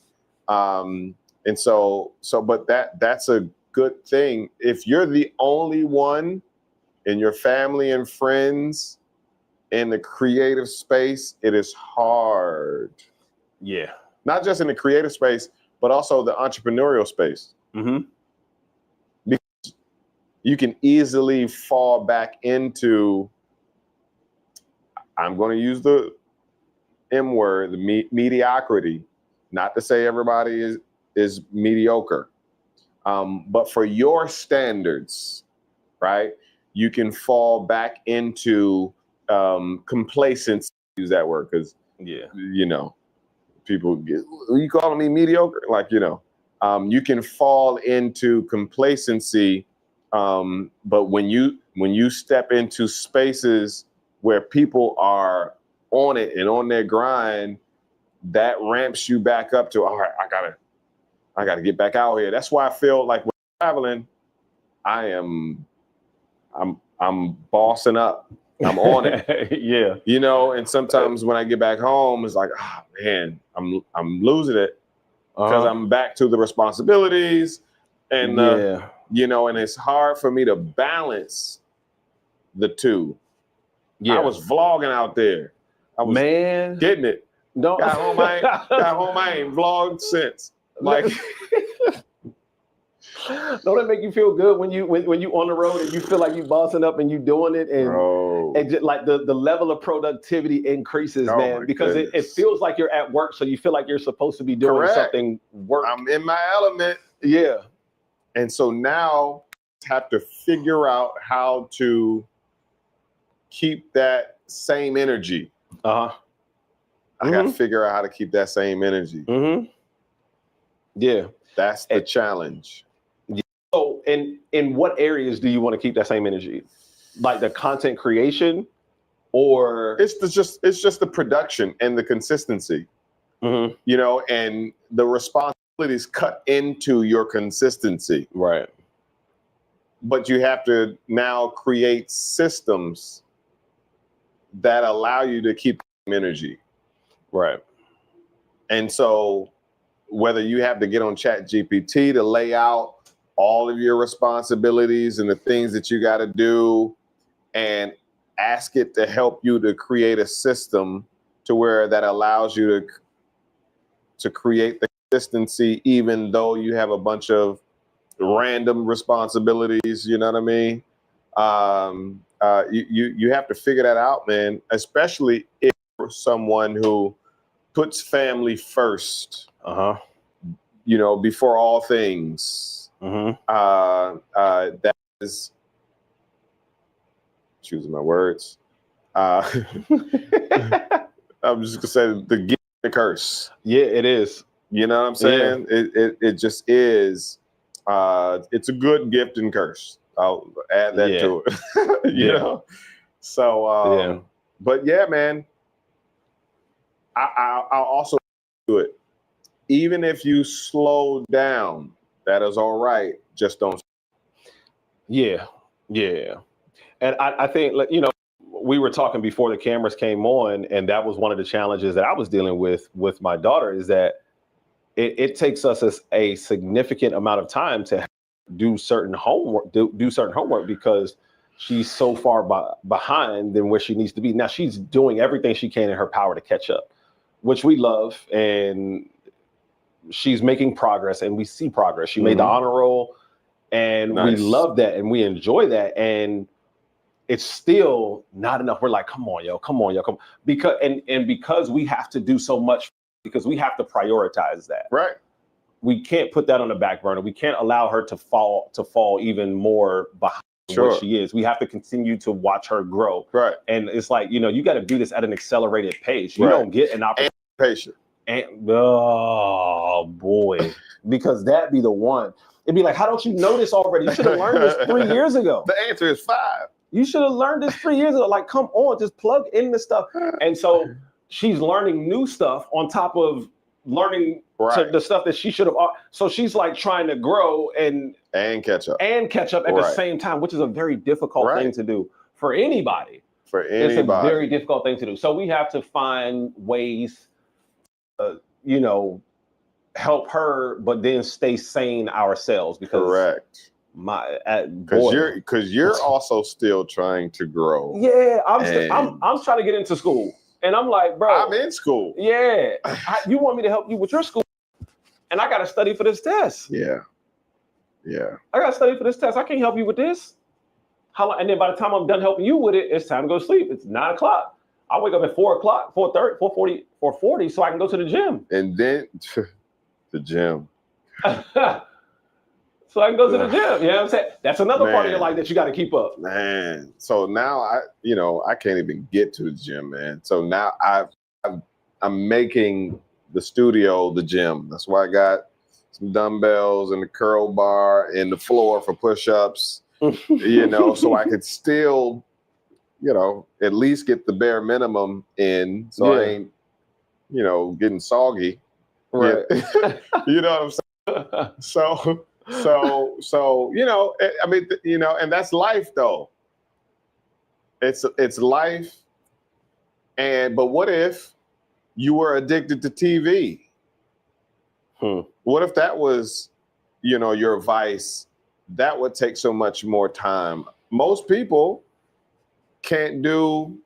And so but that's a good thing. If you're the only one in your family and friends in the creative space, it is hard. Yeah. Not just in the creative space, but also the entrepreneurial space. Because you can easily fall back into, I'm going to use the M word, the mediocrity. Not to say everybody is mediocre, but for your standards, right? You can fall back into complacency. Use that word because people get, you calling me mediocre? Like, you can fall into complacency, but when you step into spaces where people are on it and on their grind, that ramps you back up to, all right, I gotta get back out here. That's why I feel like when traveling, I'm bossing up. I'm on it. Yeah. And sometimes when I get back home, it's like, oh man, I'm losing it because I'm back to the responsibilities and and it's hard for me to balance the two. I was vlogging out there. I was getting it. No, got home. I ain't vlogged since. Like, don't it make you feel good when you on the road and you feel like you bossing up and you doing it and just like the level of productivity increases, man, because it feels like you're at work, so you feel like you're supposed to be doing something work. I'm in my element. Yeah. And so now I have to figure out how to keep that same energy. I got to figure out how to keep that same energy. Yeah. That's the challenge. So in what areas do you want to keep that same energy? Like the content creation, or it's just the production and the consistency, and the responsibilities cut into your consistency. Right. But you have to now create systems that allow you to keep energy. Right. And so whether you have to get on ChatGPT to lay out all of your responsibilities and the things that you got to do and ask it to help you to create a system to where that allows you to create the consistency, even though you have a bunch of random responsibilities, you know what I mean? You have to figure that out, man, especially if you're someone who puts family first, before all things. That is, choosing my words. I'm just gonna say the gift and the curse. Yeah, it is. You know what I'm saying? Yeah. It just is. It's a good gift and curse. I'll add that to it. you know. So, but yeah, man. I'll also do it. Even if you slow down, that is all right. Just don't. Yeah. And I think, we were talking before the cameras came on, and that was one of the challenges that I was dealing with my daughter, is that it takes us a significant amount of time to do certain homework, because she's so far behind than where she needs to be. Now she's doing everything she can in her power to catch up, which we love, and she's making progress, and we see progress. She made the honor roll, and we love that, and we enjoy that, and it's still not enough. We're like, come on. Because we have to do so much, because we have to prioritize that. Right. We can't put that on the back burner. We can't allow her to fall even more behind what she is. We have to continue to watch her grow. Right. And it's like, you got to do this at an accelerated pace. You don't get an opportunity. And patient. And oh boy, because that'd be the one. It'd be like, how don't you know this already? You should have learned this 3 years ago. The answer is 5. You should have learned this 3 years ago. Like, come on, just plug in the stuff. And so she's learning new stuff on top of learning the stuff that she should have. So she's like trying to grow and catch up at the same time, which is a very difficult thing to do for anybody. It's a very difficult thing to do. So we have to find ways, help her, but then stay sane ourselves, because because you're also still trying to grow. Yeah, I'm trying to get into school, and I'm like, bro, I'm in school. Yeah, you want me to help you with your school, and I got to study for this test. Yeah. Yeah. I got to study for this test. I can't help you with this. How long? And then by the time I'm done helping you with it, it's time to go to sleep. It's 9 o'clock. I wake up at 4 o'clock, 4:30, 4:40, 4:40, so I can go to the gym. And then the gym. So I can go to the gym. You know what I'm saying? That's another part of your life that you got to keep up. Man. So now I can't even get to the gym, man. So now I'm making the studio the gym. That's why I got some dumbbells and the curl bar and the floor for push-ups, so I could still, at least get the bare minimum in. So I ain't, getting soggy. Right. You know what I'm saying? So, and that's life though. It's life. But what if you were addicted to TV? What if that was, your vice? That would take so much more time. Most people can't do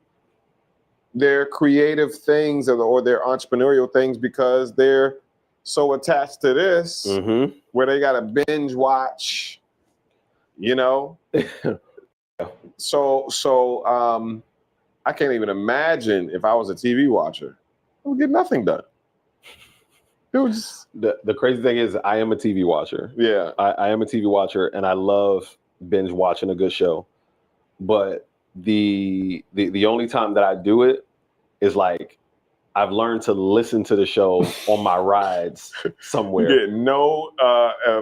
their creative things or their entrepreneurial things because they're so attached to this, where they got to binge watch, So I can't even imagine if I was a TV watcher, I would get nothing done. It was the crazy thing is I am a TV watcher. Yeah. I am a TV watcher and I love binge watching a good show. But the only time that I do it is like I've learned to listen to the show on my rides somewhere. You get no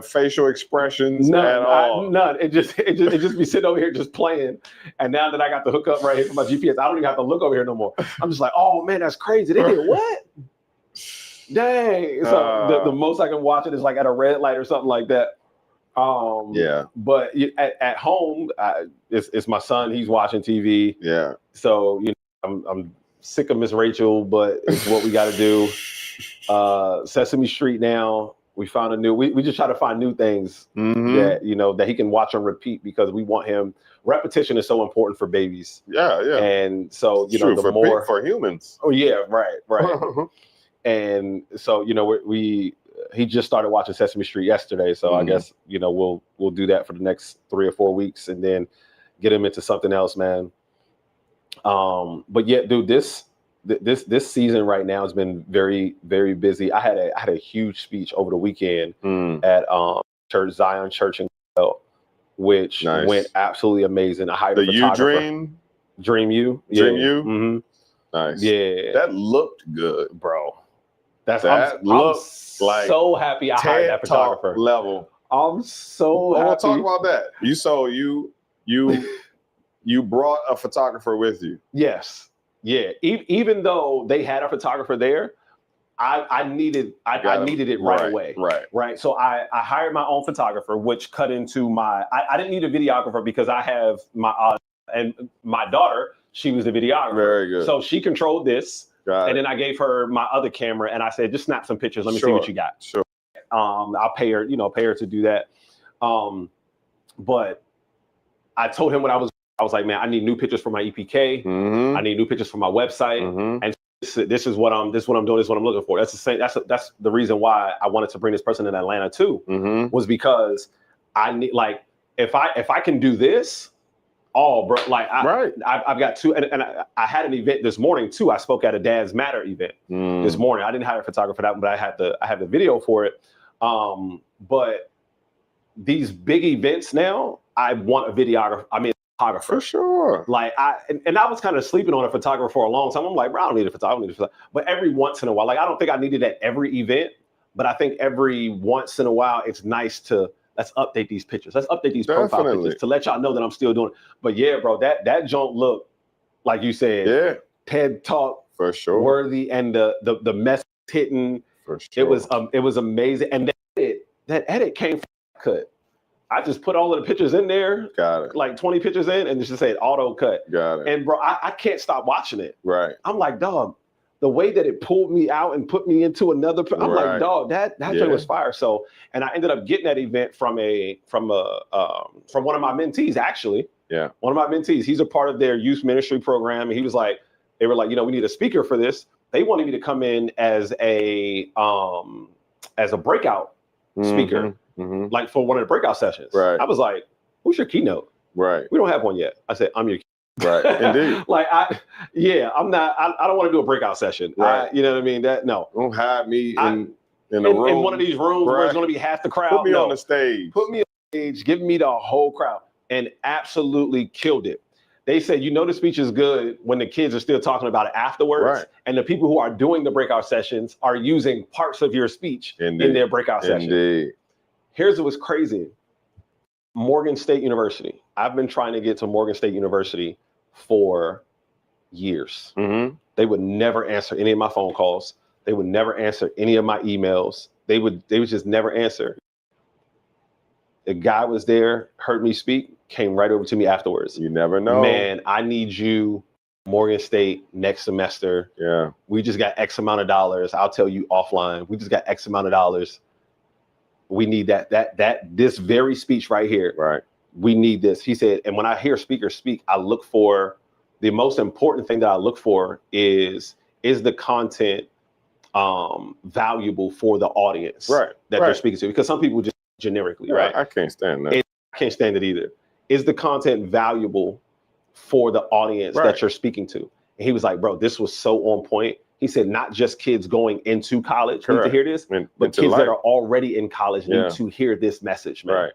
facial expressions at all. None. It just be sitting over here just playing. And now that I got the hookup right here for my GPS, I don't even have to look over here no more. I'm just like, oh man, that's crazy. They did what? Dang. So the most I can watch it is like at a red light or something like that. Yeah. But at home, it's my son. He's watching TV. Yeah. So I'm sick of Miss Rachel, but it's what we got to do. Sesame Street now. We found a new. We just try to find new things that that he can watch and repeat because we want him. Repetition is so important for babies. Yeah, yeah. And so the for more for humans. Oh yeah, right. And so he just started watching Sesame Street yesterday. So I guess we'll do that for the next 3 or 4 weeks and then get him into something else, man. But yeah, dude, this season right now has been very, very busy. I had a huge speech over the weekend at Zion Church in which went absolutely amazing. I hired a photographer. Dream You. Dream You. Mm-hmm. Nice. Yeah, that looked good, bro. I'm so happy I hired that photographer. Level. I'm so happy. We'll talk about that. You brought a photographer with you. Yes. Yeah. Even though they had a photographer there, I needed it right away. Right. So I hired my own photographer, which cut into I didn't need a videographer because I have my daughter, she was the videographer. Very good. So she controlled this. And then I gave her my other camera and I said, just snap some pictures. Let me see what you got. Sure. I'll pay her to do that. But I told him I was like, man, I need new pictures for my EPK. I need new pictures for my website. And this is what I'm doing. This is what I'm looking for. That's the same. That's the reason why I wanted to bring this person in Atlanta too, was because I need, like, if I can do this, bro, like I've got two, and I had an event this morning too. I spoke at a Dads Matter event this morning. I didn't hire a photographer for that one, but I had the video for it. But these big events now, I want a videographer. I mean, photographer. For sure. Like I was kind of sleeping on a photographer for a long time. I'm like, bro, I don't need a photographer. But every once in a while, like I don't think I need it at every event, but I think every once in a while, it's nice to let's update these pictures. Let's update these profile pictures to let y'all know that I'm still doing it. But yeah, bro, that joint look, like you said, TED Talk for sure worthy, and the message hitting. For sure. It was amazing. And that edit came from cut. I just put all of the pictures in there. Got it. Like 20 pictures in, and it just said auto cut. Got it. And bro, I can't stop watching it. Right. I'm like, dog, the way that it pulled me out and put me into another, I'm like, dog, that thing was fire. So, and I ended up getting that event from one of my mentees, actually. Yeah. One of my mentees. He's a part of their youth ministry program. And he was like, they were like, we need a speaker for this. They wanted me to come in as a breakout speaker, like for one of the breakout sessions. Right. I was like, who's your keynote? Right. We don't have one yet. I said, I'm your Right. Indeed. I'm not, I don't want to do a breakout session. Right. You know what I mean? Don't hide me in the room. In one of these rooms where it's going to be half the crowd. Put me on the stage. Put me on the stage. Give me the whole crowd. And absolutely killed it. They said, the speech is good when the kids are still talking about it afterwards. Right. And the people who are doing the breakout sessions are using parts of your speech in their breakout session. Indeed. Here's what's crazy. Morgan State University. I've been trying to get to Morgan State University for years. They would never answer any of my phone calls. They would never answer any of my emails. They would just never answer. The guy was there, heard me speak, came right over to me afterwards. You never know. Man, I need you, Morgan State, next semester. Yeah. We just got X amount of dollars. I'll tell you offline. We just got X amount of dollars. We need this very speech right here. Right. We need this. He said, and when I hear speakers speak, I look for, the most important thing that I look for is the content valuable for the audience that they're speaking to? Because some people just generically, right? I can't stand that. I can't stand it either. Is the content valuable for the audience that you're speaking to? And he was like, bro, this was so on point. He said, not just kids going into college need to hear this, but kids that are already in college need to hear this message, man.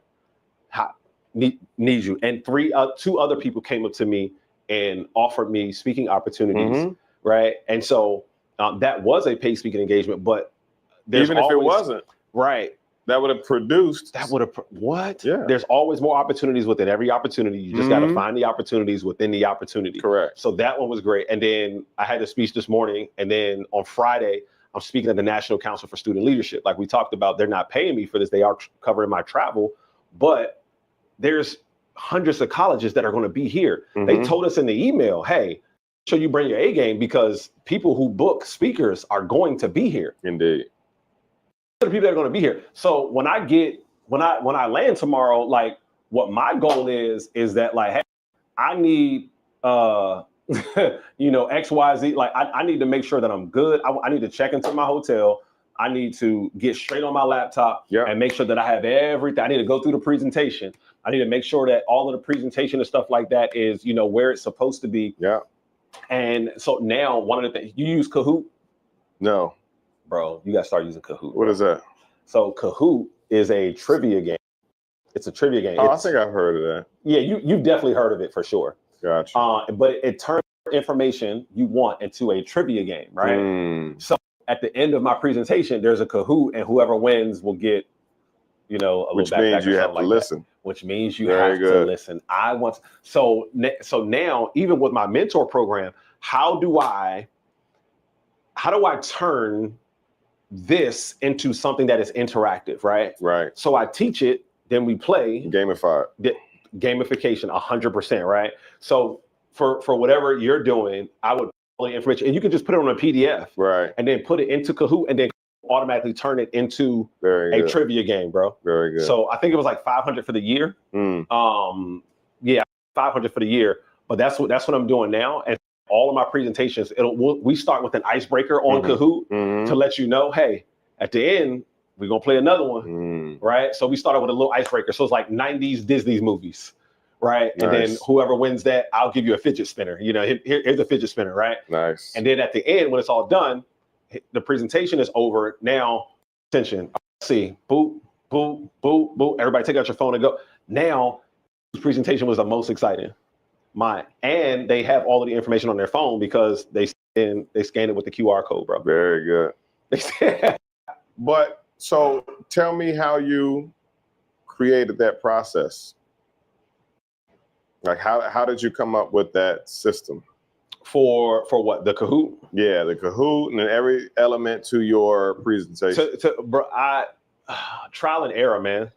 Right. Need you. And two other people came up to me and offered me speaking opportunities, right? And so that was a paid speaking engagement, but even if it wasn't, right? That would have produced. What? Yeah. There's always more opportunities within every opportunity. You just got to find the opportunities within the opportunity. Correct. So that one was great. And then I had a speech this morning, and then on Friday, I'm speaking at the National Council for Student Leadership. Like we talked about, they're not paying me for this. They are covering my travel, but there's hundreds of colleges that are going to be here. They told us in the email, hey, sure you bring your A game because people who book speakers are going to be here. Indeed. The people that are going to be here. So when I land tomorrow, like what my goal is that like, hey, I need XYZ. Like I need to make sure that I'm good. I need to check into my hotel. I need to get straight on my laptop and make sure that I have everything. I need to go through the presentation. I need to make sure that all of the presentation and stuff like that is, where it's supposed to be. Yeah. And so now one of the things, you use Kahoot? No. Bro, you got to start using Kahoot. What is that? So Kahoot is a trivia game. It's a trivia game. I think I've heard of that. Yeah, you've definitely heard of it for sure. Gotcha. But it turns information you want into a trivia game, right? So at the end of my presentation, there's a Kahoot, and whoever wins will get, a little which means you have to listen. Which means you have to listen. So now, even with my mentor program, how do I turn this into something that is interactive, right? Right. So I teach it, then we play. Gamified. Gamification, 100%, right? So for whatever you're doing, I would pull the information, and you can just put it on a PDF, right? And then put it into Kahoot, and then automatically turn it into a trivia game, bro. Very good. So I think it was like $500 for the year. 500 for the year. But that's what I'm doing now. And all of my presentations, we start with an icebreaker on Kahoot to let you know, hey, at the end, we're going to play another one, right? So we started with a little icebreaker. So it's like 90s Disney movies, right? Nice. And then whoever wins that, I'll give you a fidget spinner. Here's a fidget spinner, right? Nice. And then at the end, when it's all done, the presentation is over. Now, attention, see, boop, boop, boop, boop. Everybody take out your phone and go. Now, this presentation was the most exciting. And they have all of the information on their phone because they scanned it with the QR code, bro. Very good. But so tell me how you created that process. Like how did you come up with that system? For what? The Kahoot? Yeah, the Kahoot and every element to your presentation. Bro, trial and error, man.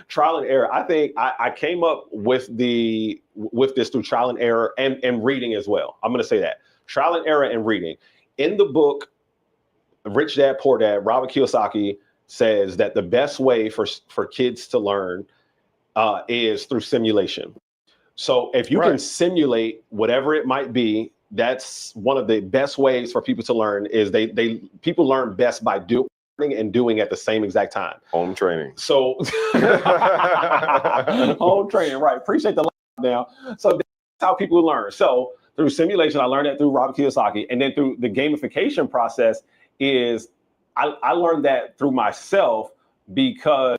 Trial and error. I think I came up with this through trial and error and reading as well. I'm going to say that. Trial and error and reading. In the book, Rich Dad, Poor Dad, Robert Kiyosaki says that the best way for kids to learn is through simulation. So if you can simulate whatever it might be, that's one of the best ways for people to learn. Is people learn best by and doing at the same exact time. Home training. So home training, right? Appreciate the now. So that's how people learn. So through simulation, I learned that through Robert Kiyosaki, and then through the gamification process is I learned that through myself because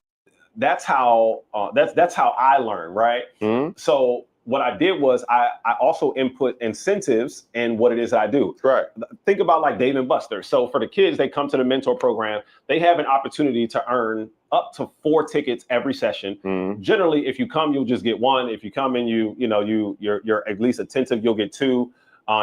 that's how I learn, right? Mm-hmm. So what I did was I also input incentives in what it is that I do. Right. Think about like Dave and Buster. So for the kids, they come to the mentor program. They have an opportunity to earn up to 4 tickets every session. Mm-hmm. Generally, if you come, you'll just get 1. If you come and you're at least attentive, you'll get 2.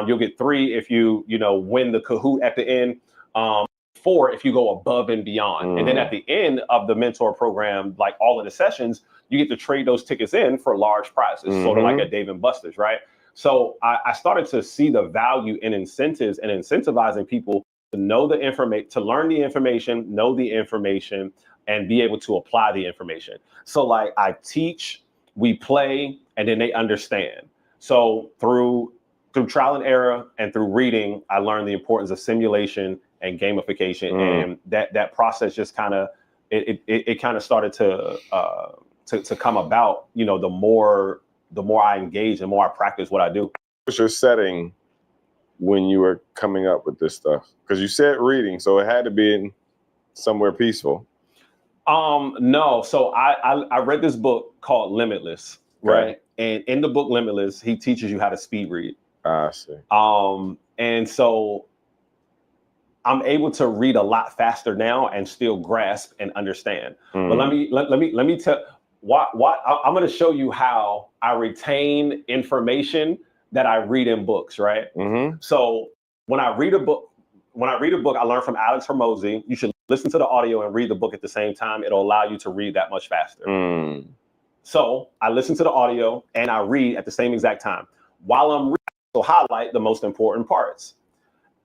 You'll get 3 if you win the Kahoot at the end. 4 if you go above and beyond. Mm-hmm. And then at the end of the mentor program, like all of the sessions, you get to trade those tickets in for large prizes, mm-hmm. sort of like a Dave and Buster's, right? So I started to see the value in incentives and incentivizing people to know the information, to learn the information, know the information, and be able to apply the information. So like I teach, we play, and then they understand. So through trial and error and through reading, I learned the importance of simulation and gamification, and that process just kind of it kind of started to come about. The more I engage, the more I practice what I do. What's your setting when you were coming up with this stuff? Because you said reading, so it had to be in somewhere peaceful. No, so I read this book called Limitless, right? And in the book Limitless, he teaches you how to speed read. I see. And so I'm able to read a lot faster now and still grasp and understand. Mm-hmm. But let me tell what I'm going to show you how I retain information that I read in books, right? Mm-hmm. So when I read a book, I learned from Alex Hormozi. You should listen to the audio and read the book at the same time. It'll allow you to read that much faster. Mm. So I listen to the audio and I read at the same exact time. While I'm reading, I'll highlight the most important parts.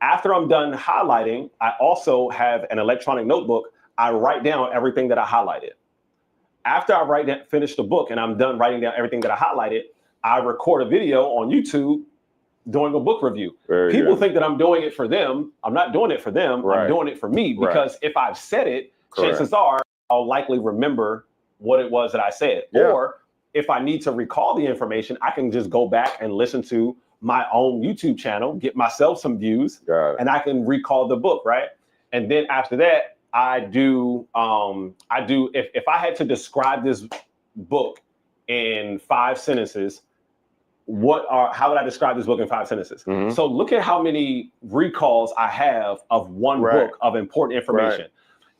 After I'm done highlighting, I also have an electronic notebook. I write down everything that I highlighted. After I finish the book and I'm done writing down everything that I highlighted, I record a video on YouTube doing a book review. People think that I'm doing it for them. I'm not doing it for them. Right. I'm doing it for me because if I've said it, chances are I'll likely remember what it was that I said. Yeah. Or if I need to recall the information, I can just go back and listen to my own YouTube channel, get myself some views, and I can recall the book, right? And then after that, I do if I had to describe this book in 5 sentences, how would I describe this book in 5 sentences? Mm-hmm. So look at how many recalls I have of one book of important information. Right.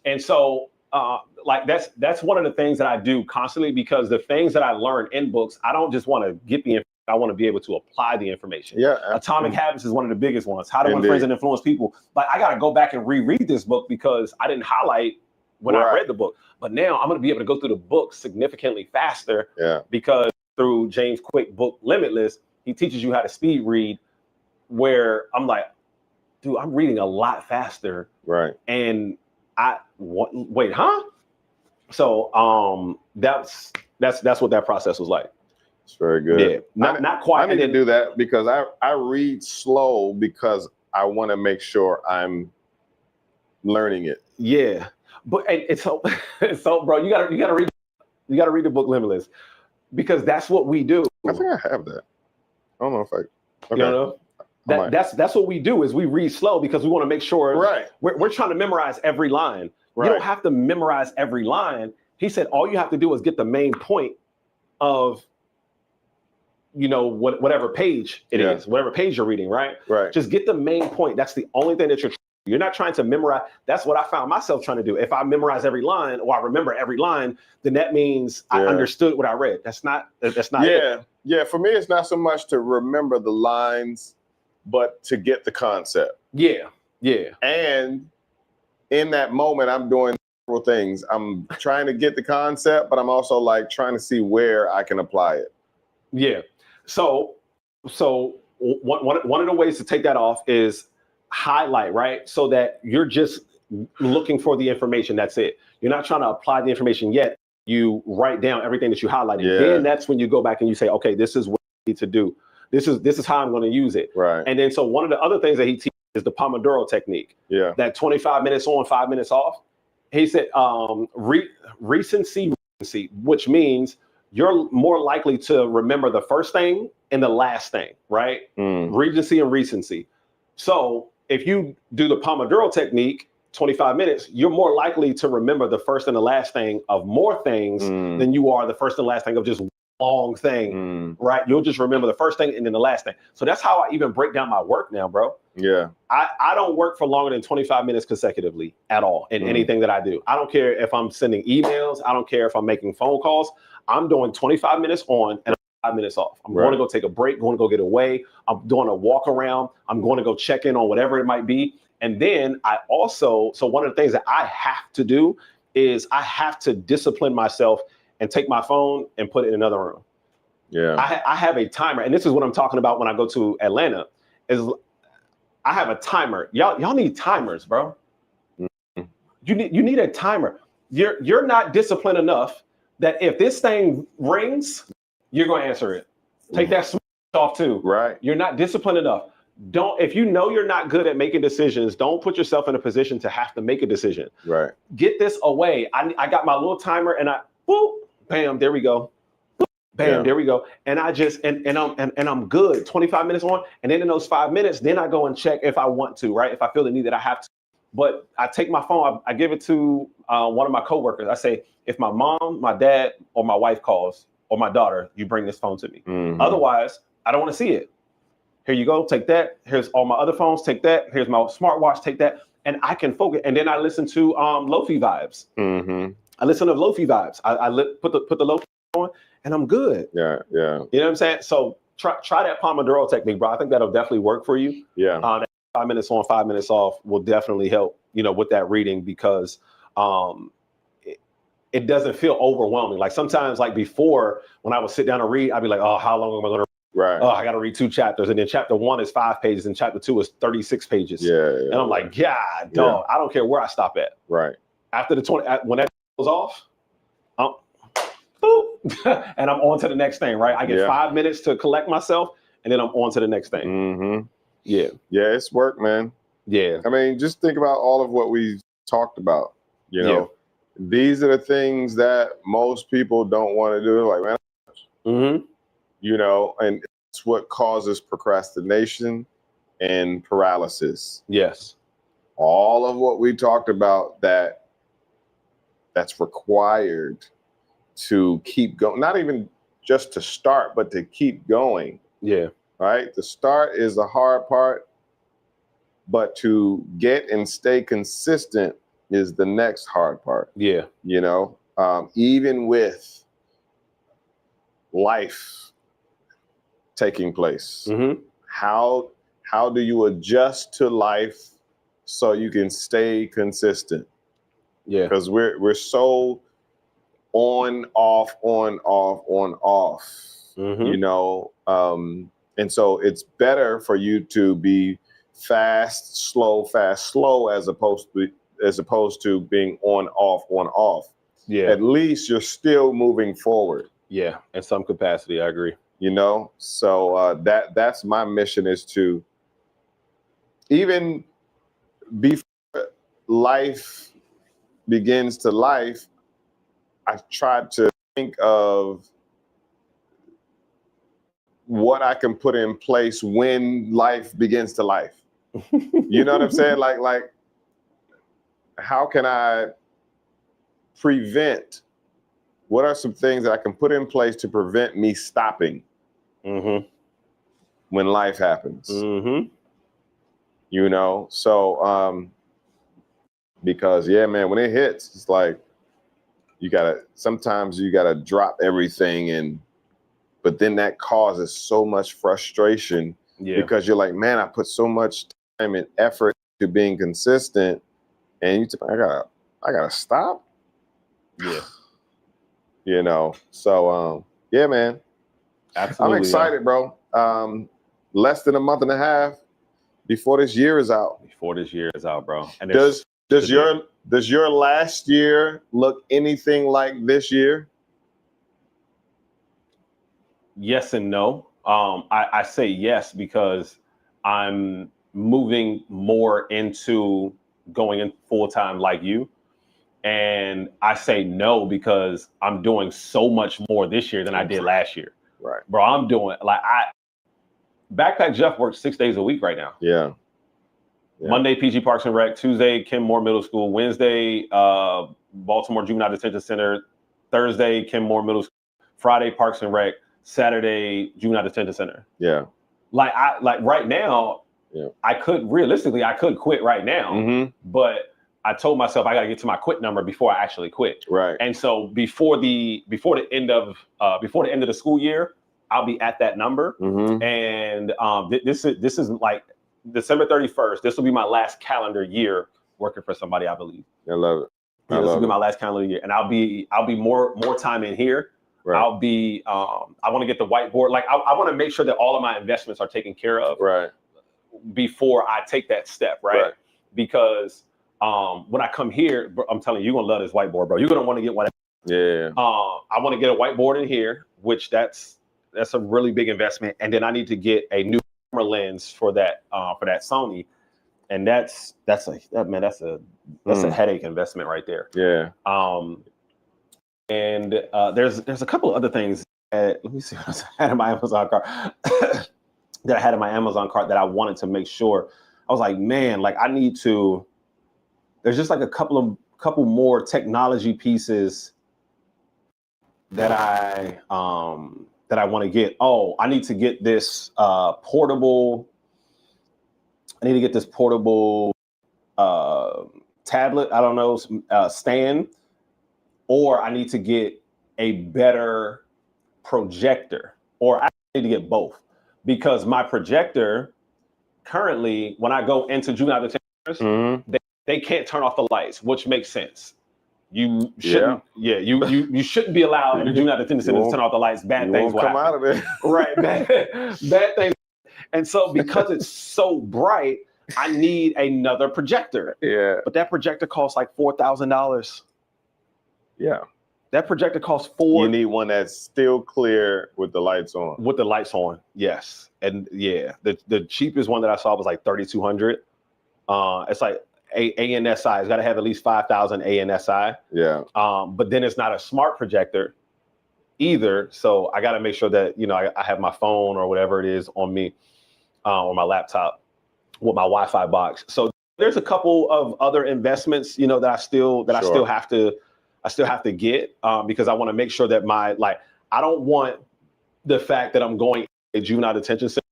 And so that's one of the things that I do constantly, because the things that I learn in books, I don't just want to get the information. I want to be able to apply the information. Yeah, Atomic Habits is one of the biggest ones. How to Win Friends and Influence People. Like I got to go back and reread this book because I didn't highlight when I read the book. But now I'm going to be able to go through the book significantly faster because through James Quick book Limitless, he teaches you how to speed read, where I'm like, dude, I'm reading a lot faster. Right. And wait, huh? So that's what that process was like. It's very good. Yeah, not quite. I need to do that because I read slow because I want to make sure I'm learning it. Yeah, but it's so bro, you gotta read the book Limitless, because that's what we do. I think I have that. I don't know if I. Okay. You know, that's what we do is we read slow because we want to make sure. Right. We're trying to memorize every line. Right. You don't have to memorize every line. He said all you have to do is get the main point of, whatever page it is, whatever page you're reading, right? Right. Just get the main point. That's the only thing that you're not trying to memorize. That's what I found myself trying to do. If I memorize every line or I remember every line, then that means I understood what I read. That's not it. Yeah. For me, it's not so much to remember the lines, but to get the concept. Yeah. Yeah. And in that moment, I'm doing several things. I'm trying to get the concept, but I'm also like trying to see where I can apply it. Yeah. So one of the ways to take that off is highlight, right? So that you're just looking for the information. That's it. You're not trying to apply the information yet. You write down everything that you highlighted. Yeah. Then that's when you go back and you say, okay, this is what I need to do. This is how I'm going to use it. Right. And then so one of the other things that he teaches is the Pomodoro technique. Yeah. That 25 minutes on, 5 minutes off. He said recency, which means you're more likely to remember the first thing and the last thing, right? Regency and recency. So if you do the Pomodoro technique, 25 minutes, you're more likely to remember the first and the last thing of more things than you are the first and last thing of just long thing, right? You'll just remember the first thing and then the last thing. So that's how I even break down my work now, bro. Yeah. I don't work for longer than 25 minutes consecutively at all in anything that I do. I don't care if I'm sending emails. I don't care if I'm making phone calls. I'm doing 25 minutes on and 5 minutes off. I'm going to go take a break, going to go get away. I'm doing a walk around. I'm going to go check in on whatever it might be. And then I also, so one of the things that I have to do is I have to discipline myself and take my phone and put it in another room. Yeah. I have a timer. And this is what I'm talking about when I go to Atlanta is I have a timer. Y'all need timers, bro. You need a timer. You're not disciplined enough that if this thing rings, you're going to answer it. Take that off too. Right. You're not disciplined enough. If you know you're not good at making decisions, don't put yourself in a position to have to make a decision. Right. Get this away. I got my little timer and boop, bam, there we go. Boop, bam, there we go. And I just and I'm good. 25 minutes on, and then in those 5 minutes, then I go and check if I want to, right? If I feel the need that I have to. But I take my phone, I give it to one of my coworkers. I say, if my mom, my dad, or my wife calls, or my daughter, you bring this phone to me. Otherwise, I don't want to see it. Here you go, take that. Here's all my other phones, take that. Here's my smartwatch, take that. And I can focus. And then I listen to Lo-Fi vibes. I listen to Lo-Fi vibes. I put the Lo-Fi on and I'm good. Yeah. You know what I'm saying? So try that Pomodoro technique, bro. I think that'll definitely work for you. Yeah. 5 minutes on, 5 minutes off will definitely help, with that reading because it doesn't feel overwhelming. Like sometimes, like before, when I would sit down and read, I'd be like, oh, how long am I going to read? Right. Oh, I got to read 2 chapters. And then chapter 1 is 5 pages and chapter 2 is 36 pages. Yeah. And I'm like, God, dog, I don't care where I stop at. Right. After the 20, when that goes off, boop, and I'm on to the next thing, right? I get 5 minutes to collect myself and then I'm on to the next thing. Yeah. Yeah, it's work, man. Yeah. I mean, just think about all of what we talked about. These are the things that most people don't want to do. Like, man, and it's what causes procrastination and paralysis. Yes. All of what we talked about that's required to keep going, not even just to start, but to keep going. Yeah. Right. The start is the hard part, but to get and stay consistent is the next hard part. Yeah. Even with life taking place, how do you adjust to life so you can stay consistent? Yeah. Because we're so on, off, and so it's better for you to be fast, slow, as opposed to being on, off. Yeah. At least you're still moving forward. Yeah. In some capacity, I agree. So that's my mission, is to, even before life begins to life, I tried to think of what I can put in place when life begins to life. You know what I'm saying? Like, how can I prevent? What are some things that I can put in place to prevent me stopping when life happens? So because man, when it hits, it's like sometimes you gotta drop everything, but then that causes so much frustration because you're like, man, I put so much time and effort to being consistent, and I gotta stop. So man, absolutely. I'm excited, bro. Less than a month and a half before this year is out. Bro. And does your last year look anything like this year? Yes and no. I say yes because I'm moving more into going in full time like you. And I say no because I'm doing so much more this year than I did last year. Right. Bro, I'm doing Backpack Jeff works 6 days a week right now. Yeah. Monday, PG Parks and Rec. Tuesday, Kenmore Middle School. Wednesday, Baltimore Juvenile Detention Center. Thursday, Kenmore Middle School. Friday, Parks and Rec. Saturday, Juvenile Detention Center. Yeah. Like right now, I could quit right now, but I told myself I got to get to my quit number before I actually quit. Right. And so before the end of the school year, I'll be at that number. And this is like December 31st. This will be my last calendar year working for somebody, I believe. I love it. This will be my last calendar year, and I'll be more time in here. Right. I'll be. I want to get the whiteboard. Like I want to make sure that all of my investments are taken care of. Right. Before I take that step. Right. Because when I come here, I'm telling you, you're gonna love this whiteboard, bro. You're gonna want to get one. Yeah. I want to get a whiteboard in here, which that's a really big investment, and then I need to get a new camera lens for that Sony, and that's a headache investment right there. Yeah. And there's a couple of other things. Let me see what else I had in my Amazon cart that I wanted to make sure. I was like, man, like I need to. There's just like a couple more technology pieces that I want to get. Oh, I need to get this portable. I need to get this portable tablet. I don't know, stand. Or I need to get a better projector, or I need to get both, because my projector currently, when I go into juvenile detention, they can't turn off the lights, which makes sense. You shouldn't. Yeah, you shouldn't be allowed in a juvenile detention center to turn off the lights. Bad things will come out of it. Right, bad things. And so because it's so bright, I need another projector. Yeah, but that projector costs like $4,000. Yeah. That projector costs $4,000. You need one that's still clear with the lights on. With the lights on, yes. And yeah, the cheapest one that I saw was like $3,200. It's like ANSI. It's got to have at least 5,000 ANSI. Yeah. But then it's not a smart projector either. So I got to make sure that, I have my phone or whatever it is on me, or my laptop with my Wi-Fi box. So there's a couple of other investments, that I still have to get, because I want to make sure that I don't want the fact that I'm going to a juvenile detention center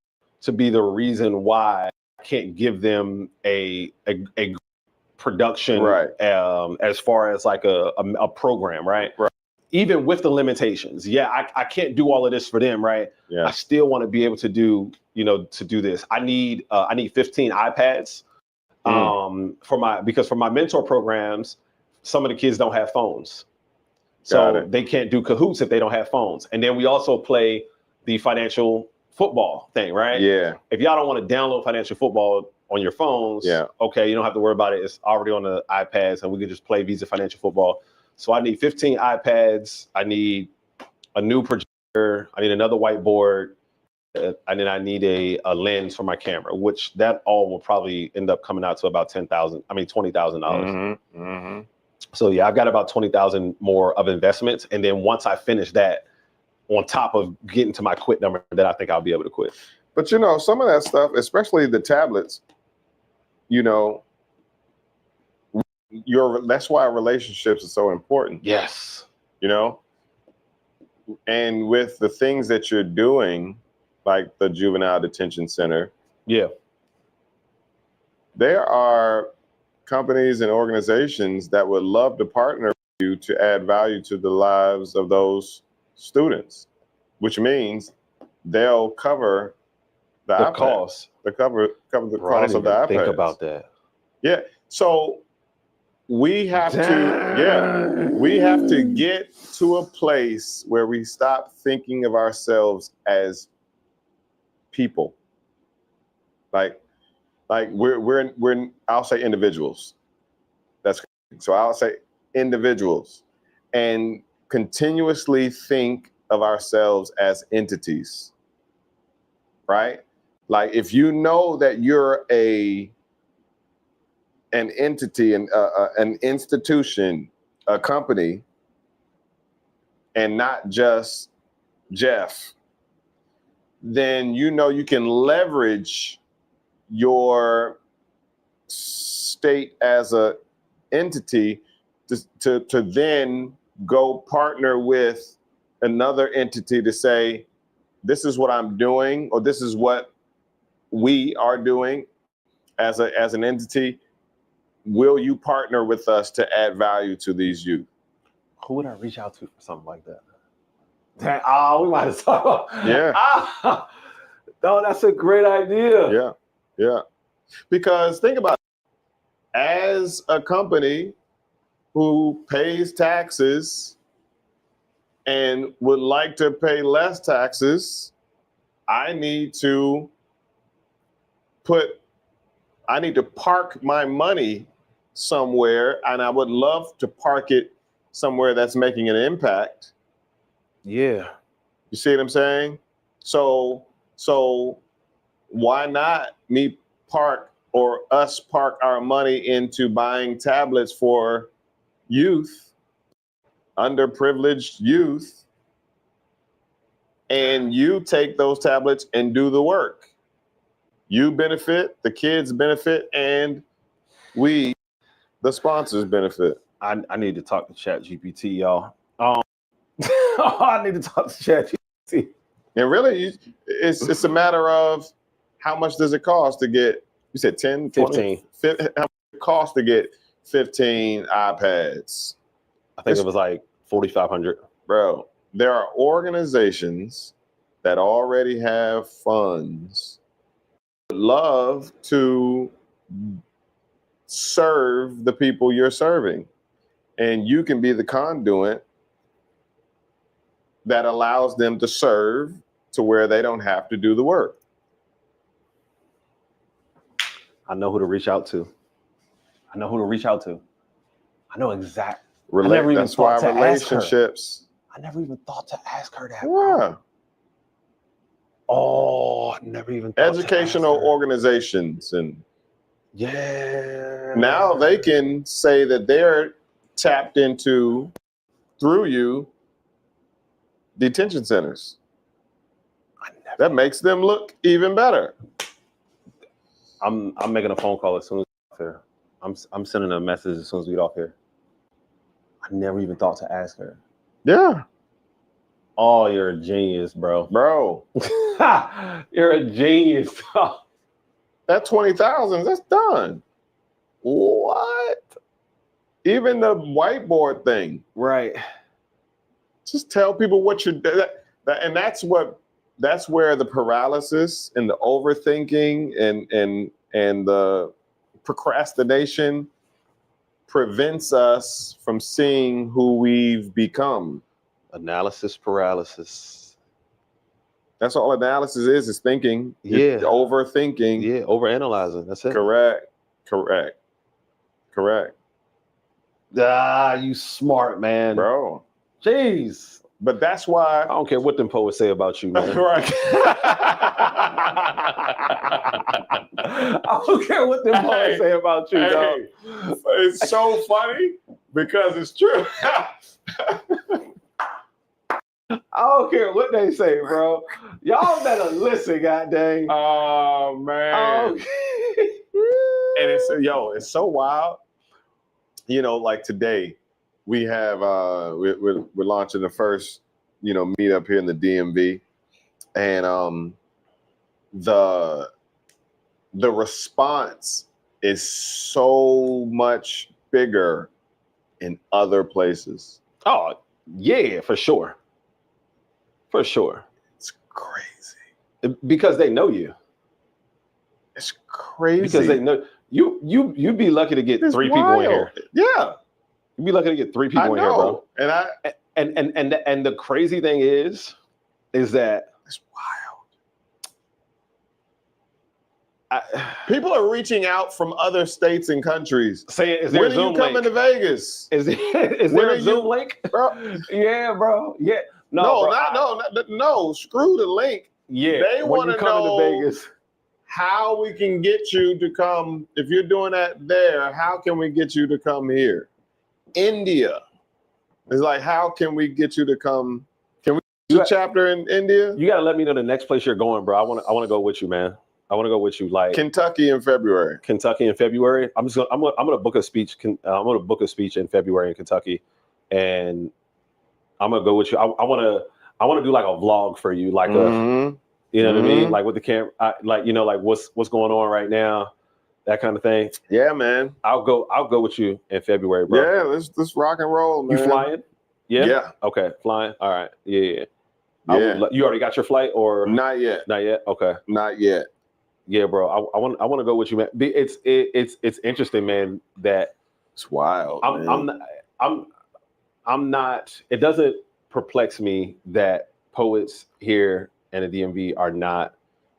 to be the reason why I can't give them a production, right. As far as like a program, right? Right. Even with the limitations. Yeah, I can't do all of this for them, right? Yeah. I still want to be able to do this. I need 15 iPads because for my mentor programs, some of the kids don't have phones. So they can't do Kahoots if they don't have phones. And then we also play the financial football thing, right? Yeah. If y'all don't want to download financial football on your phones, okay, you don't have to worry about it. It's already on the iPads, and we can just play Visa Financial Football. So I need 15 iPads. I need a new projector. I need another whiteboard. And then I need a lens for my camera, which that all will probably end up coming out to about $20,000. So yeah, I've got about 20,000 more of investments. And then once I finish that, on top of getting to my quit number, then I think I'll be able to quit. But some of that stuff, especially the tablets, that's why relationships are so important. Yes. And with the things that you're doing, like the juvenile detention center. Yeah. There are companies and organizations that would love to partner with you to add value to the lives of those students, which means they'll cover the cost. They cover the cost of the iPads. Think about that. Yeah. So we have to get to a place where we stop thinking of ourselves as people. Like we're I'll say individuals. So I'll say individuals, and continuously think of ourselves as entities, right? Like if you know that you're an entity and an institution, a company and not just Jeff, then you know you can leverage your state as a entity to then go partner with another entity to say, this is what I'm doing, or this is what we are doing as an entity. Will you partner with us to add value to these youth? Who would I reach out to for something like that? We might have talked about. Yeah. No, that's a great idea. Yeah. Because think about it. As a company who pays taxes and would like to pay less taxes, I need to park my money somewhere, and I would love to park it somewhere that's making an impact. Yeah. You see what I'm saying? So why not me park or us park our money into buying tablets for youth, underprivileged youth, and you take those tablets and do the work. You benefit, the kids benefit, and we, the sponsors, benefit. I need to talk to ChatGPT, y'all. I need to talk to ChatGPT. And really, it's a matter of how much does it cost to get, you said 10, 15. 20, how much it cost to get 15 iPads? I think it was like 4,500. Bro, there are organizations that already have funds that love to serve the people you're serving. And you can be the conduit that allows them to serve to where they don't have to do the work. I know who to reach out to. I know exactly. That's why relationships. I never even thought to ask her that. Yeah. Oh, I never even thought Educational to ask her. Organizations. And yeah. now they can say that they're tapped into, through you, detention centers. That makes them look even better. I'm making a phone call as soon as we get off here. I'm sending a message as soon as we get off here. I never even thought to ask her. Yeah. Oh, you're a genius, bro. Bro. You're a genius. That 20,000, that's done. What? Even the whiteboard thing. Right. Just tell people what you're doing. And that's where the paralysis and the overthinking and the procrastination prevents us from seeing who we've become. Analysis paralysis. That's all analysis is thinking. Yeah. It's overthinking. Yeah, overanalyzing. That's it. Correct. You smart, man. Bro. Jeez. But that's why I don't care what them poets say about you, man. Right. I don't care what them poets say about you, dog. It's so funny because it's true. I don't care what they say, bro. Y'all better listen, goddamn. Oh man. And it's so wild. You know, like today, we have we're launching the first, meetup here in the DMV, and the response is so much bigger in other places. Oh yeah, for sure. It's crazy because they know you. It's crazy because they know you'd be lucky to get 3 people in here. Yeah. You'd be lucky to get 3 people in here, bro. And the crazy thing is that it's wild. People are reaching out from other states and countries. Saying, is there when a Zoom are you coming link? to Vegas? Is there a Zoom link? Bro? Yeah, bro. Yeah. No, screw the link. Yeah. They want to know to Vegas, how we can get you to come. If you're doing that there, how can we get you to come here? India. It's like, how can we get you to come? Can we do a chapter in India? You got to let me know the next place you're going, bro. I want to go with you, man. I want to go with you. Like Kentucky in February. I'm gonna book a speech. I'm gonna book a speech in February in Kentucky, and I'm gonna go with you. I want to do like a vlog for you, like a, you know what I mean, like with the camera, like like what's going on right now, that kind of thing. Yeah, man. I'll go with you in February, bro. Yeah, let's rock and roll, man. You flying? Yeah. Yeah. Okay, flying. All right. Yeah. Yeah. You already got your flight or not yet? Not yet. Okay. Not yet. Yeah, bro. I want to go with you, man. It's interesting, man. That it's wild. I'm not. It doesn't perplex me that poets here in the DMV are not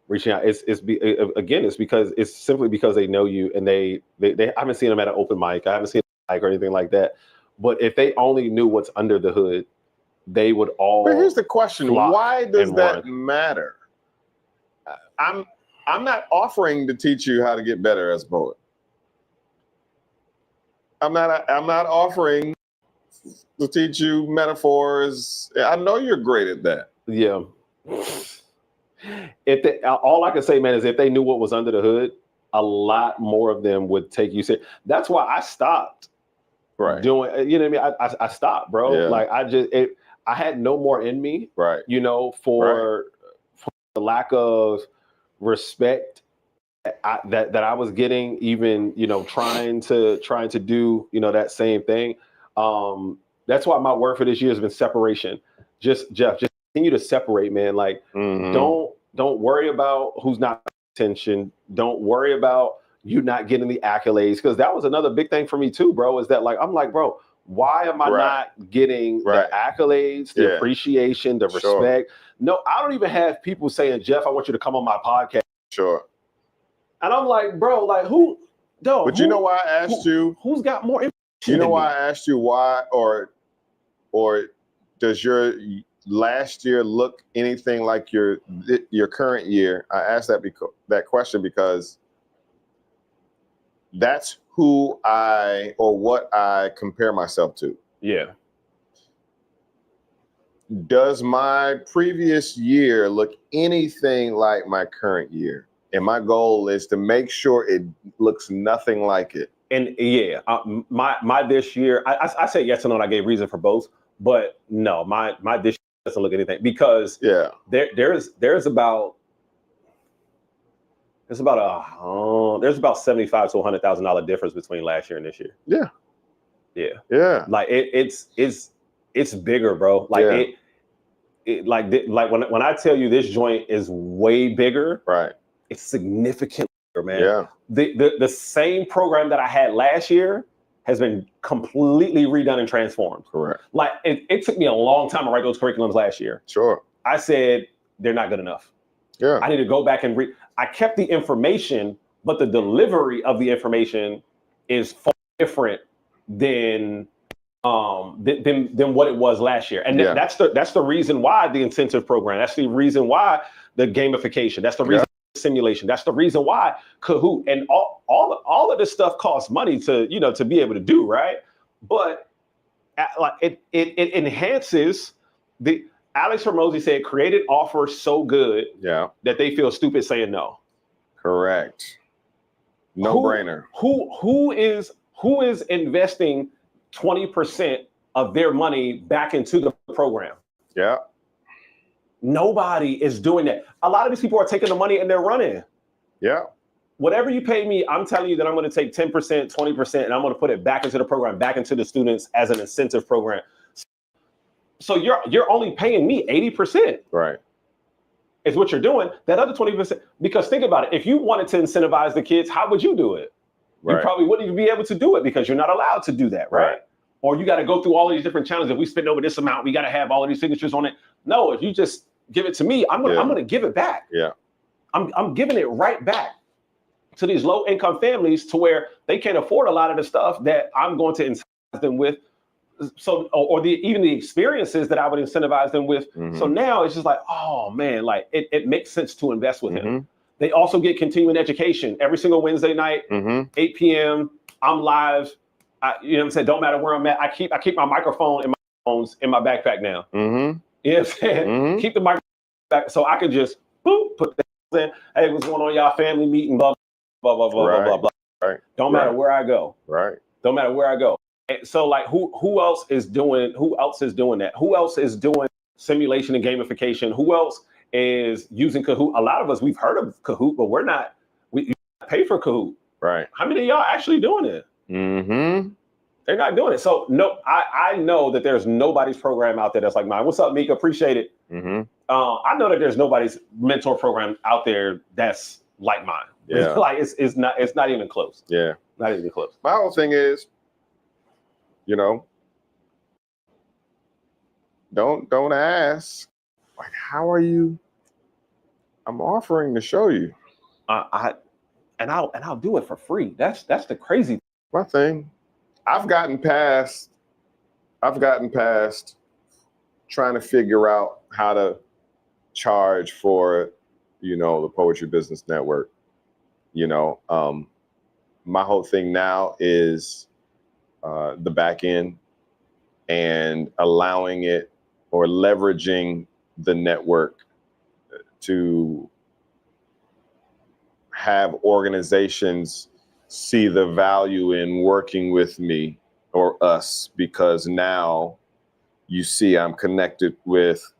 reaching out. It's because it's simply because they know you, and they I haven't seen them at an open mic. I haven't seen a mic or anything like that. But if they only knew what's under the hood, they would all. But here's the question: why does that matter? I'm not offering to teach you how to get better as a poet. I'm not offering to teach you metaphors. I know you're great at that. Yeah. All I can say, man, is if they knew what was under the hood, a lot more of them would take you serious. That's why I stopped doing. You know what I mean? I stopped, bro. Yeah. Like I had no more in me. Right. You know, for the lack of respect that I was getting, even trying to do that same thing. That's why my word for this year has been separation. Just continue to separate, man. Like don't worry about who's not paying attention. Don't worry about you not getting the accolades, because that was another big thing for me too, bro. Is that I'm like, bro, why am I not getting the accolades, the appreciation, the respect? No, I don't even have people saying, Jeff, I want you to come on my podcast. Sure. And I'm like, bro, like who? No. But you know why I asked you? Who's got more information? You know why I asked you why, or does your last year look anything like your current year? I asked that question because that's who what I compare myself to. Yeah. Does my previous year look anything like my current year? And my goal is to make sure it looks nothing like it. And yeah, my this year, I said yes and no, and I gave reason for both, but no, my this year doesn't look anything, because there's about $75,000 to $100,000 difference between last year and this year. Yeah. Like it's bigger, bro. Like when I tell you this joint is way bigger, right? It's significantly bigger, man. Yeah. The same program that I had last year has been completely redone and transformed. Correct. Like it took me a long time to write those curriculums last year. Sure. I said they're not good enough. Yeah. I need to go back and read. I kept the information, but the delivery of the information is far different than what it was last year. And that's the reason why the incentive program, that's the reason why the gamification, that's the reason simulation, that's the reason why Kahoot and all of this stuff costs money to be able to do, right? But it enhances the. Alex Hormozi said, created offers so good that they feel stupid saying no. Correct. No brainer. Who is investing 20% of their money back into the program? Yeah. Nobody is doing that. A lot of these people are taking the money and they're running. Yeah. Whatever you pay me, I'm telling you that I'm going to take 10%, 20%, and I'm going to put it back into the program, back into the students as an incentive program. So you're only paying me 80%. Right. Is what you're doing. That other 20%, because think about it. If you wanted to incentivize the kids, how would you do it? Right. You probably wouldn't even be able to do it because you're not allowed to do that, right? Or you got to go through all of these different channels. If we spend over this amount, we got to have all of these signatures on it. No, if you just give it to me, I'm gonna give it back. Yeah. I'm giving it right back to these low income families to where they can't afford a lot of the stuff that I'm going to incentivize them with. So, or even the experiences that I would incentivize them with. Mm-hmm. So now it's just like, oh man, like it makes sense to invest with him. They also get continuing education every single Wednesday night, 8 p.m. I'm live. You know what I'm saying? Don't matter where I'm at. I keep my microphone in my microphones in my backpack now. Mm-hmm. You know what I'm saying? Mm-hmm. Keep the microphone back so I can just boop, put that in. Hey, what's going on, y'all? Family meeting, blah, blah, blah, blah, Right. blah, blah, blah. Right. Don't matter where I go. Right. Don't matter where I go. And so, like, who else is doing that? Who else is doing simulation and gamification? Who else is using Kahoot? A lot of us, we've heard of Kahoot, but we pay for Kahoot. Right. How many of y'all actually doing it? Mm-hmm. They're not doing it. So no, I know that there's nobody's program out there that's like mine. What's up, Mika? Appreciate it. Mm-hmm. I know that there's nobody's mentor program out there that's like mine. Yeah. Like it's not even close. Yeah. Not even close. My whole thing is, don't ask, like, how are you? I'm offering to show you. I'll do it for free. That's the crazy. My thing, I've gotten past trying to figure out how to charge for, the Poetry Business Network. My whole thing now is the back end and allowing it or leveraging the network to have organizations see the value in working with me or us, because now you see I'm connected with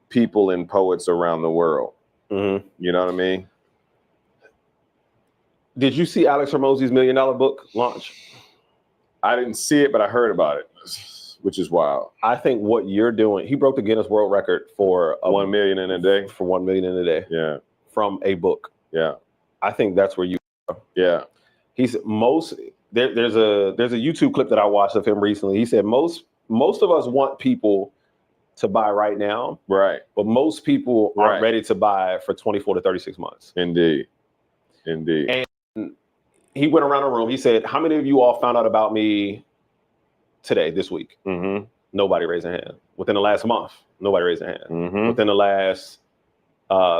people and poets around the world. Mm-hmm. You know what I mean? Did you see Alex Hormozi's $1 Million book launch? I didn't see it, but I heard about it, which is wild. I think what you're doing, he broke the Guinness World Record for 1 million in a day. For 1 million in a day. Yeah. From a book. Yeah. I think that's where you. Yeah. He's there's a YouTube clip that I watched of him recently. He said most of us want people to buy right now. Right. But most people aren't ready to buy for 24 to 36 months. Indeed. And he went around the room. He said, how many of you all found out about me today, this week? Mm-hmm. Nobody raised their hand. Within the last month, nobody raised their hand. Mm-hmm. Within the last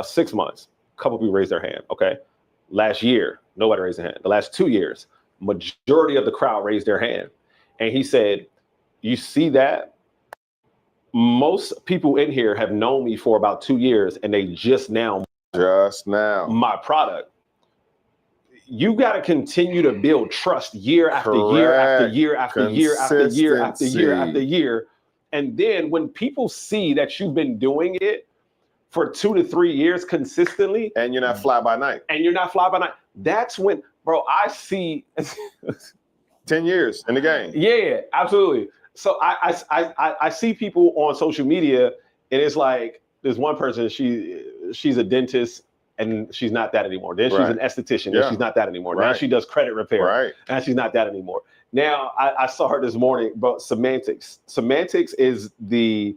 6 months, a couple people raised their hand. Okay. Last year, nobody raised their hand. The last 2 years, majority of the crowd raised their hand. And he said, you see that? Most people in here have known me for about 2 years and they just now my product. You got to continue to build trust year after year after year after year after year after year after year. And then when people see that you've been doing it for 2 to 3 years consistently, and you're not fly by night, that's when, bro, I see 10 years in the game. Yeah, absolutely. So I see people on social media, and it's like there's one person, she's a dentist and she's not that anymore. Then she's an esthetician and she's not that anymore. Now she does credit repair and she's not that anymore. Now I saw her this morning about semantics. Semantics is the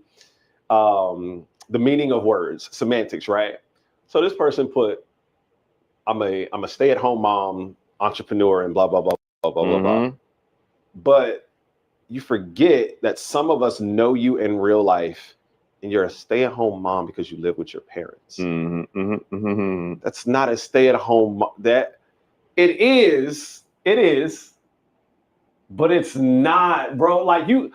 meaning of words. Semantics, right? So this person put, I'm a stay-at-home mom, entrepreneur, and blah blah blah blah blah blah blah. But you forget that some of us know you in real life, and you're a stay-at-home mom because you live with your parents. Mm-hmm, mm-hmm, mm-hmm. That's not a stay-at-home. That it is, but it's not, bro. Like you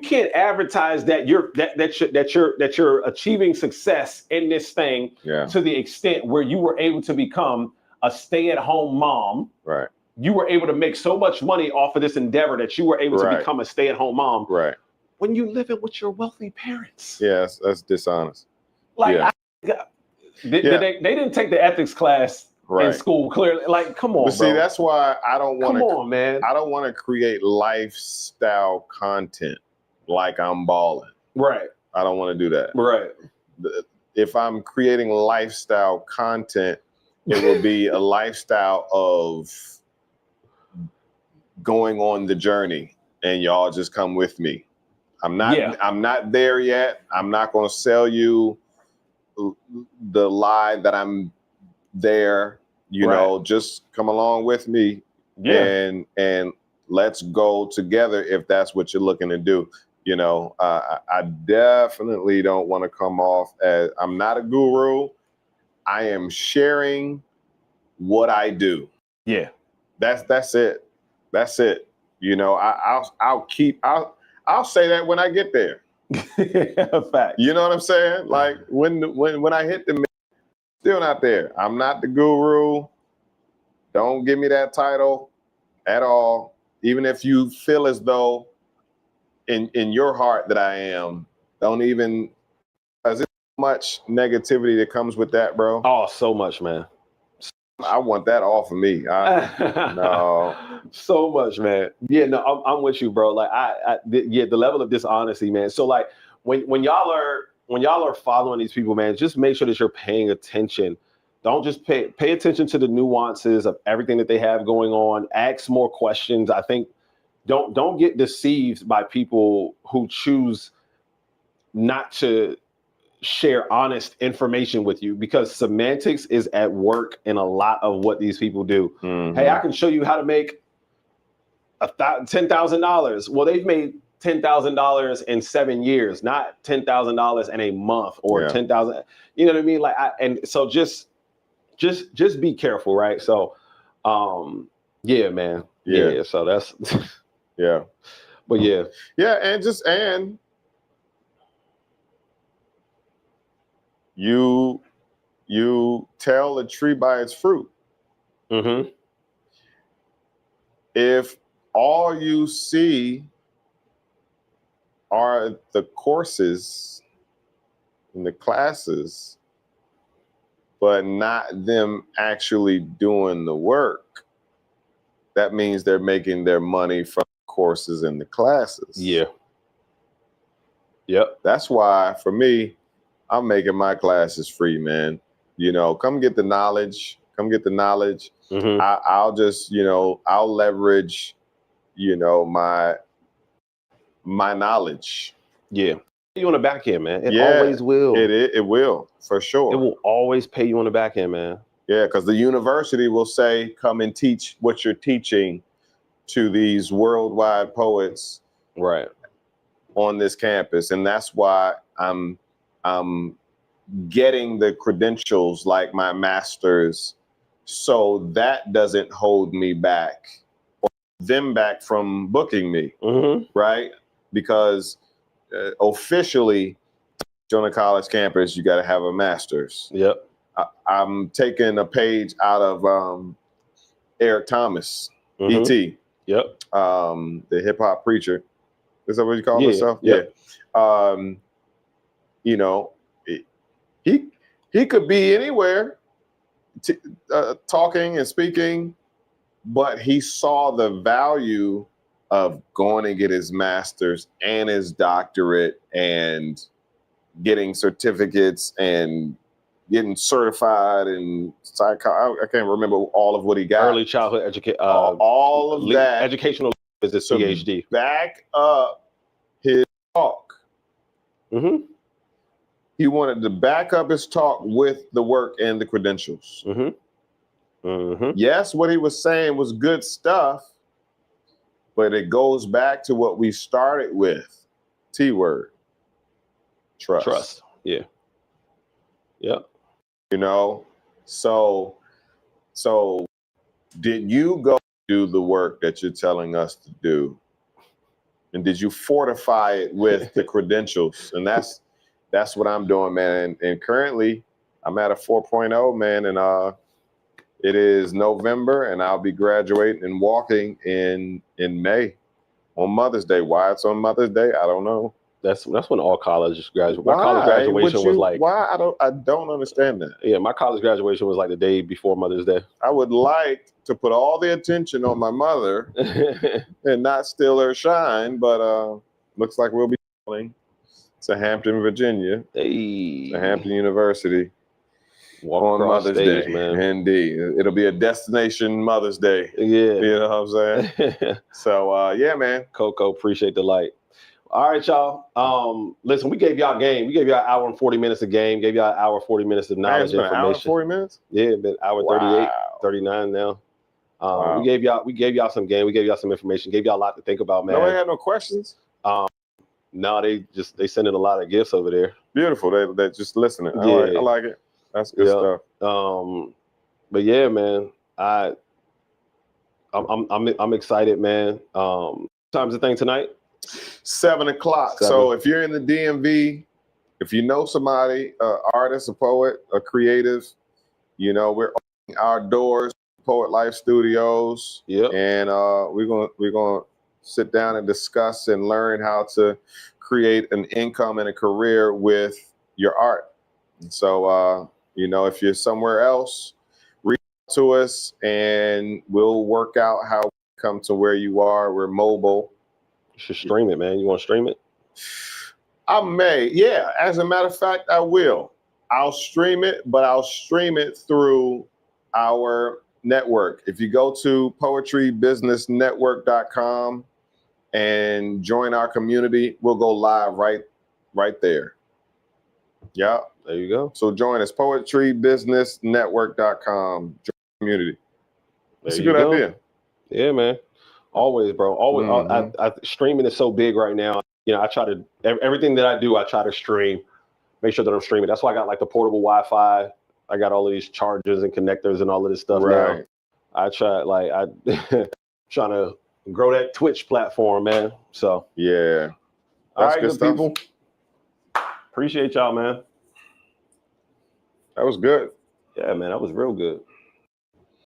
can't advertise that you're achieving success in this thing to the extent where you were able to become a stay-at-home mom. Right. You were able to make so much money off of this endeavor that you were able to become a stay-at-home mom. Right. When you living with your wealthy parents. Yes, that's dishonest. Like they didn't take the ethics class in school, clearly. Like, come on, but see, that's why I don't want to. Come on, man. I don't want to create lifestyle content like I'm balling. Right. I don't want to do that. Right. If I'm creating lifestyle content, it will be a lifestyle of going on the journey, and y'all just come with me. I'm not there yet. I'm not going to sell you the lie that I'm there. You know, just come along with me, and let's go together if that's what you're looking to do. You know, I definitely don't want to come off as, I'm not a guru. I am sharing what I do. Yeah, that's it. That's it. You know, I'll say that when I get there. Fact. You know what I'm saying? Like when I hit the, still not there. I'm not the guru. Don't give me that title at all. Even if you feel as though in your heart that I am, don't even, because there's so much negativity that comes with that, bro. Oh, so much, man. I want that all for me. No. So much, man. Yeah, no, I'm with you, bro. Like the level of dishonesty, man. So like when y'all are following these people, man, just make sure that you're paying attention. Don't just pay attention to the nuances of everything that they have going on. Ask more questions. I think don't get deceived by people who choose not to share honest information with you, because semantics is at work in a lot of what these people do. Mm-hmm. Hey, I can show you how to make $10,000. Well, they've made $10,000 in 7 years, not $10,000 in a month or 10,000. You know what I mean? Like, and so just be careful, right? So, yeah, man. Yeah. So that's yeah. But yeah, and you tell a tree by its fruit. Mm-hmm. If all you see are the courses and the classes, but not them actually doing the work, that means they're making their money from the courses and the classes. Yeah. Yep. That's why, for me, I'm making my classes free, man. You know, come get the knowledge. Mm-hmm. I'll just, I'll leverage, my knowledge. Yeah. You on the back end, man. It always will. It will, for sure. It will always pay you on the back end, man. Yeah, because the university will say, come and teach what you're teaching to these worldwide poets, right, on this campus. And that's why I'm getting the credentials like my master's, so that doesn't hold me back or them back from booking me, mm-hmm. right? Because officially on a college campus, you got to have a master's. Yep. I'm taking a page out of Eric Thomas, mm-hmm. E.T. Yep. The hip hop preacher. Is that what you call yourself? Yep. Yeah. He could be anywhere talking and speaking, but he saw the value of going and get his master's and his doctorate and getting certificates and getting certified in psychology. I can't remember all of what he got. Early childhood education. All of that. Educational is his PhD. Back up his talk. Mm-hmm. He wanted to back up his talk with the work and the credentials. Mm-hmm. Mm-hmm. Yes, what he was saying was good stuff, but it goes back to what we started with. T-word. Trust. Yeah. Yep. So did you go do the work that you're telling us to do? And did you fortify it with the credentials? And that's what I'm doing, man. And currently I'm at a 4.0, man. And it is November, and I'll be graduating and walking in May on Mother's Day. Why it's on Mother's Day, I don't know. That's when all college graduation. My college graduation was like. Why? I don't understand that. Yeah, my college graduation was like the day before Mother's Day. I would like to put all the attention on my mother and not steal her shine, but looks like we'll be going to Hampton, Virginia. Hey. To Hampton University. Walk on Mother's stage, Day, man. Indeed. It'll be a destination Mother's Day. Yeah. You know what I'm saying? So, yeah, man. Coco, appreciate the light. All right, y'all. Listen, we gave y'all game. We gave y'all an hour and 40 minutes of game. Gave y'all an hour, 40 minutes of knowledge, information. An hour and 40 minutes? Yeah, been hour 38, 39 now. Wow. We gave y'all some game. We gave y'all some information. Gave y'all a lot to think about, man. Nobody had no questions? No, they sending a lot of gifts over there. Beautiful. They just listening. Yeah. I like it. That's good stuff. But yeah, man, I'm excited, man. Time's the thing tonight? 7 o'clock. So if you're in the DMV, if you know somebody, artist, a poet, a creative, you know, we're opening our doors, Poet Life Studios. Yep. And we're gonna sit down and discuss and learn how to create an income and a career with your art. So you know, if you're somewhere else, reach out to us and we'll work out how to come to where you are. We're mobile. You should stream it, man. You want to stream it? I may. Yeah. As a matter of fact, I will. I'll stream it, but I'll stream it through our network. If you go to poetrybusinessnetwork.com and join our community, we'll go live right there. Yeah. There you go. So join us, poetrybusinessnetwork.com. Join the community. That's a good idea. Yeah, man. Always, bro. Always. I streaming is so big right now. You know, I try to everything that I do, I try to stream. Make sure that I'm streaming. That's why I got like the portable Wi-Fi. I got all of these chargers and connectors and all of this stuff now. I try trying to grow that Twitch platform, man. So yeah. All right, good people. Appreciate y'all, man. That was good. Yeah, man, that was real good.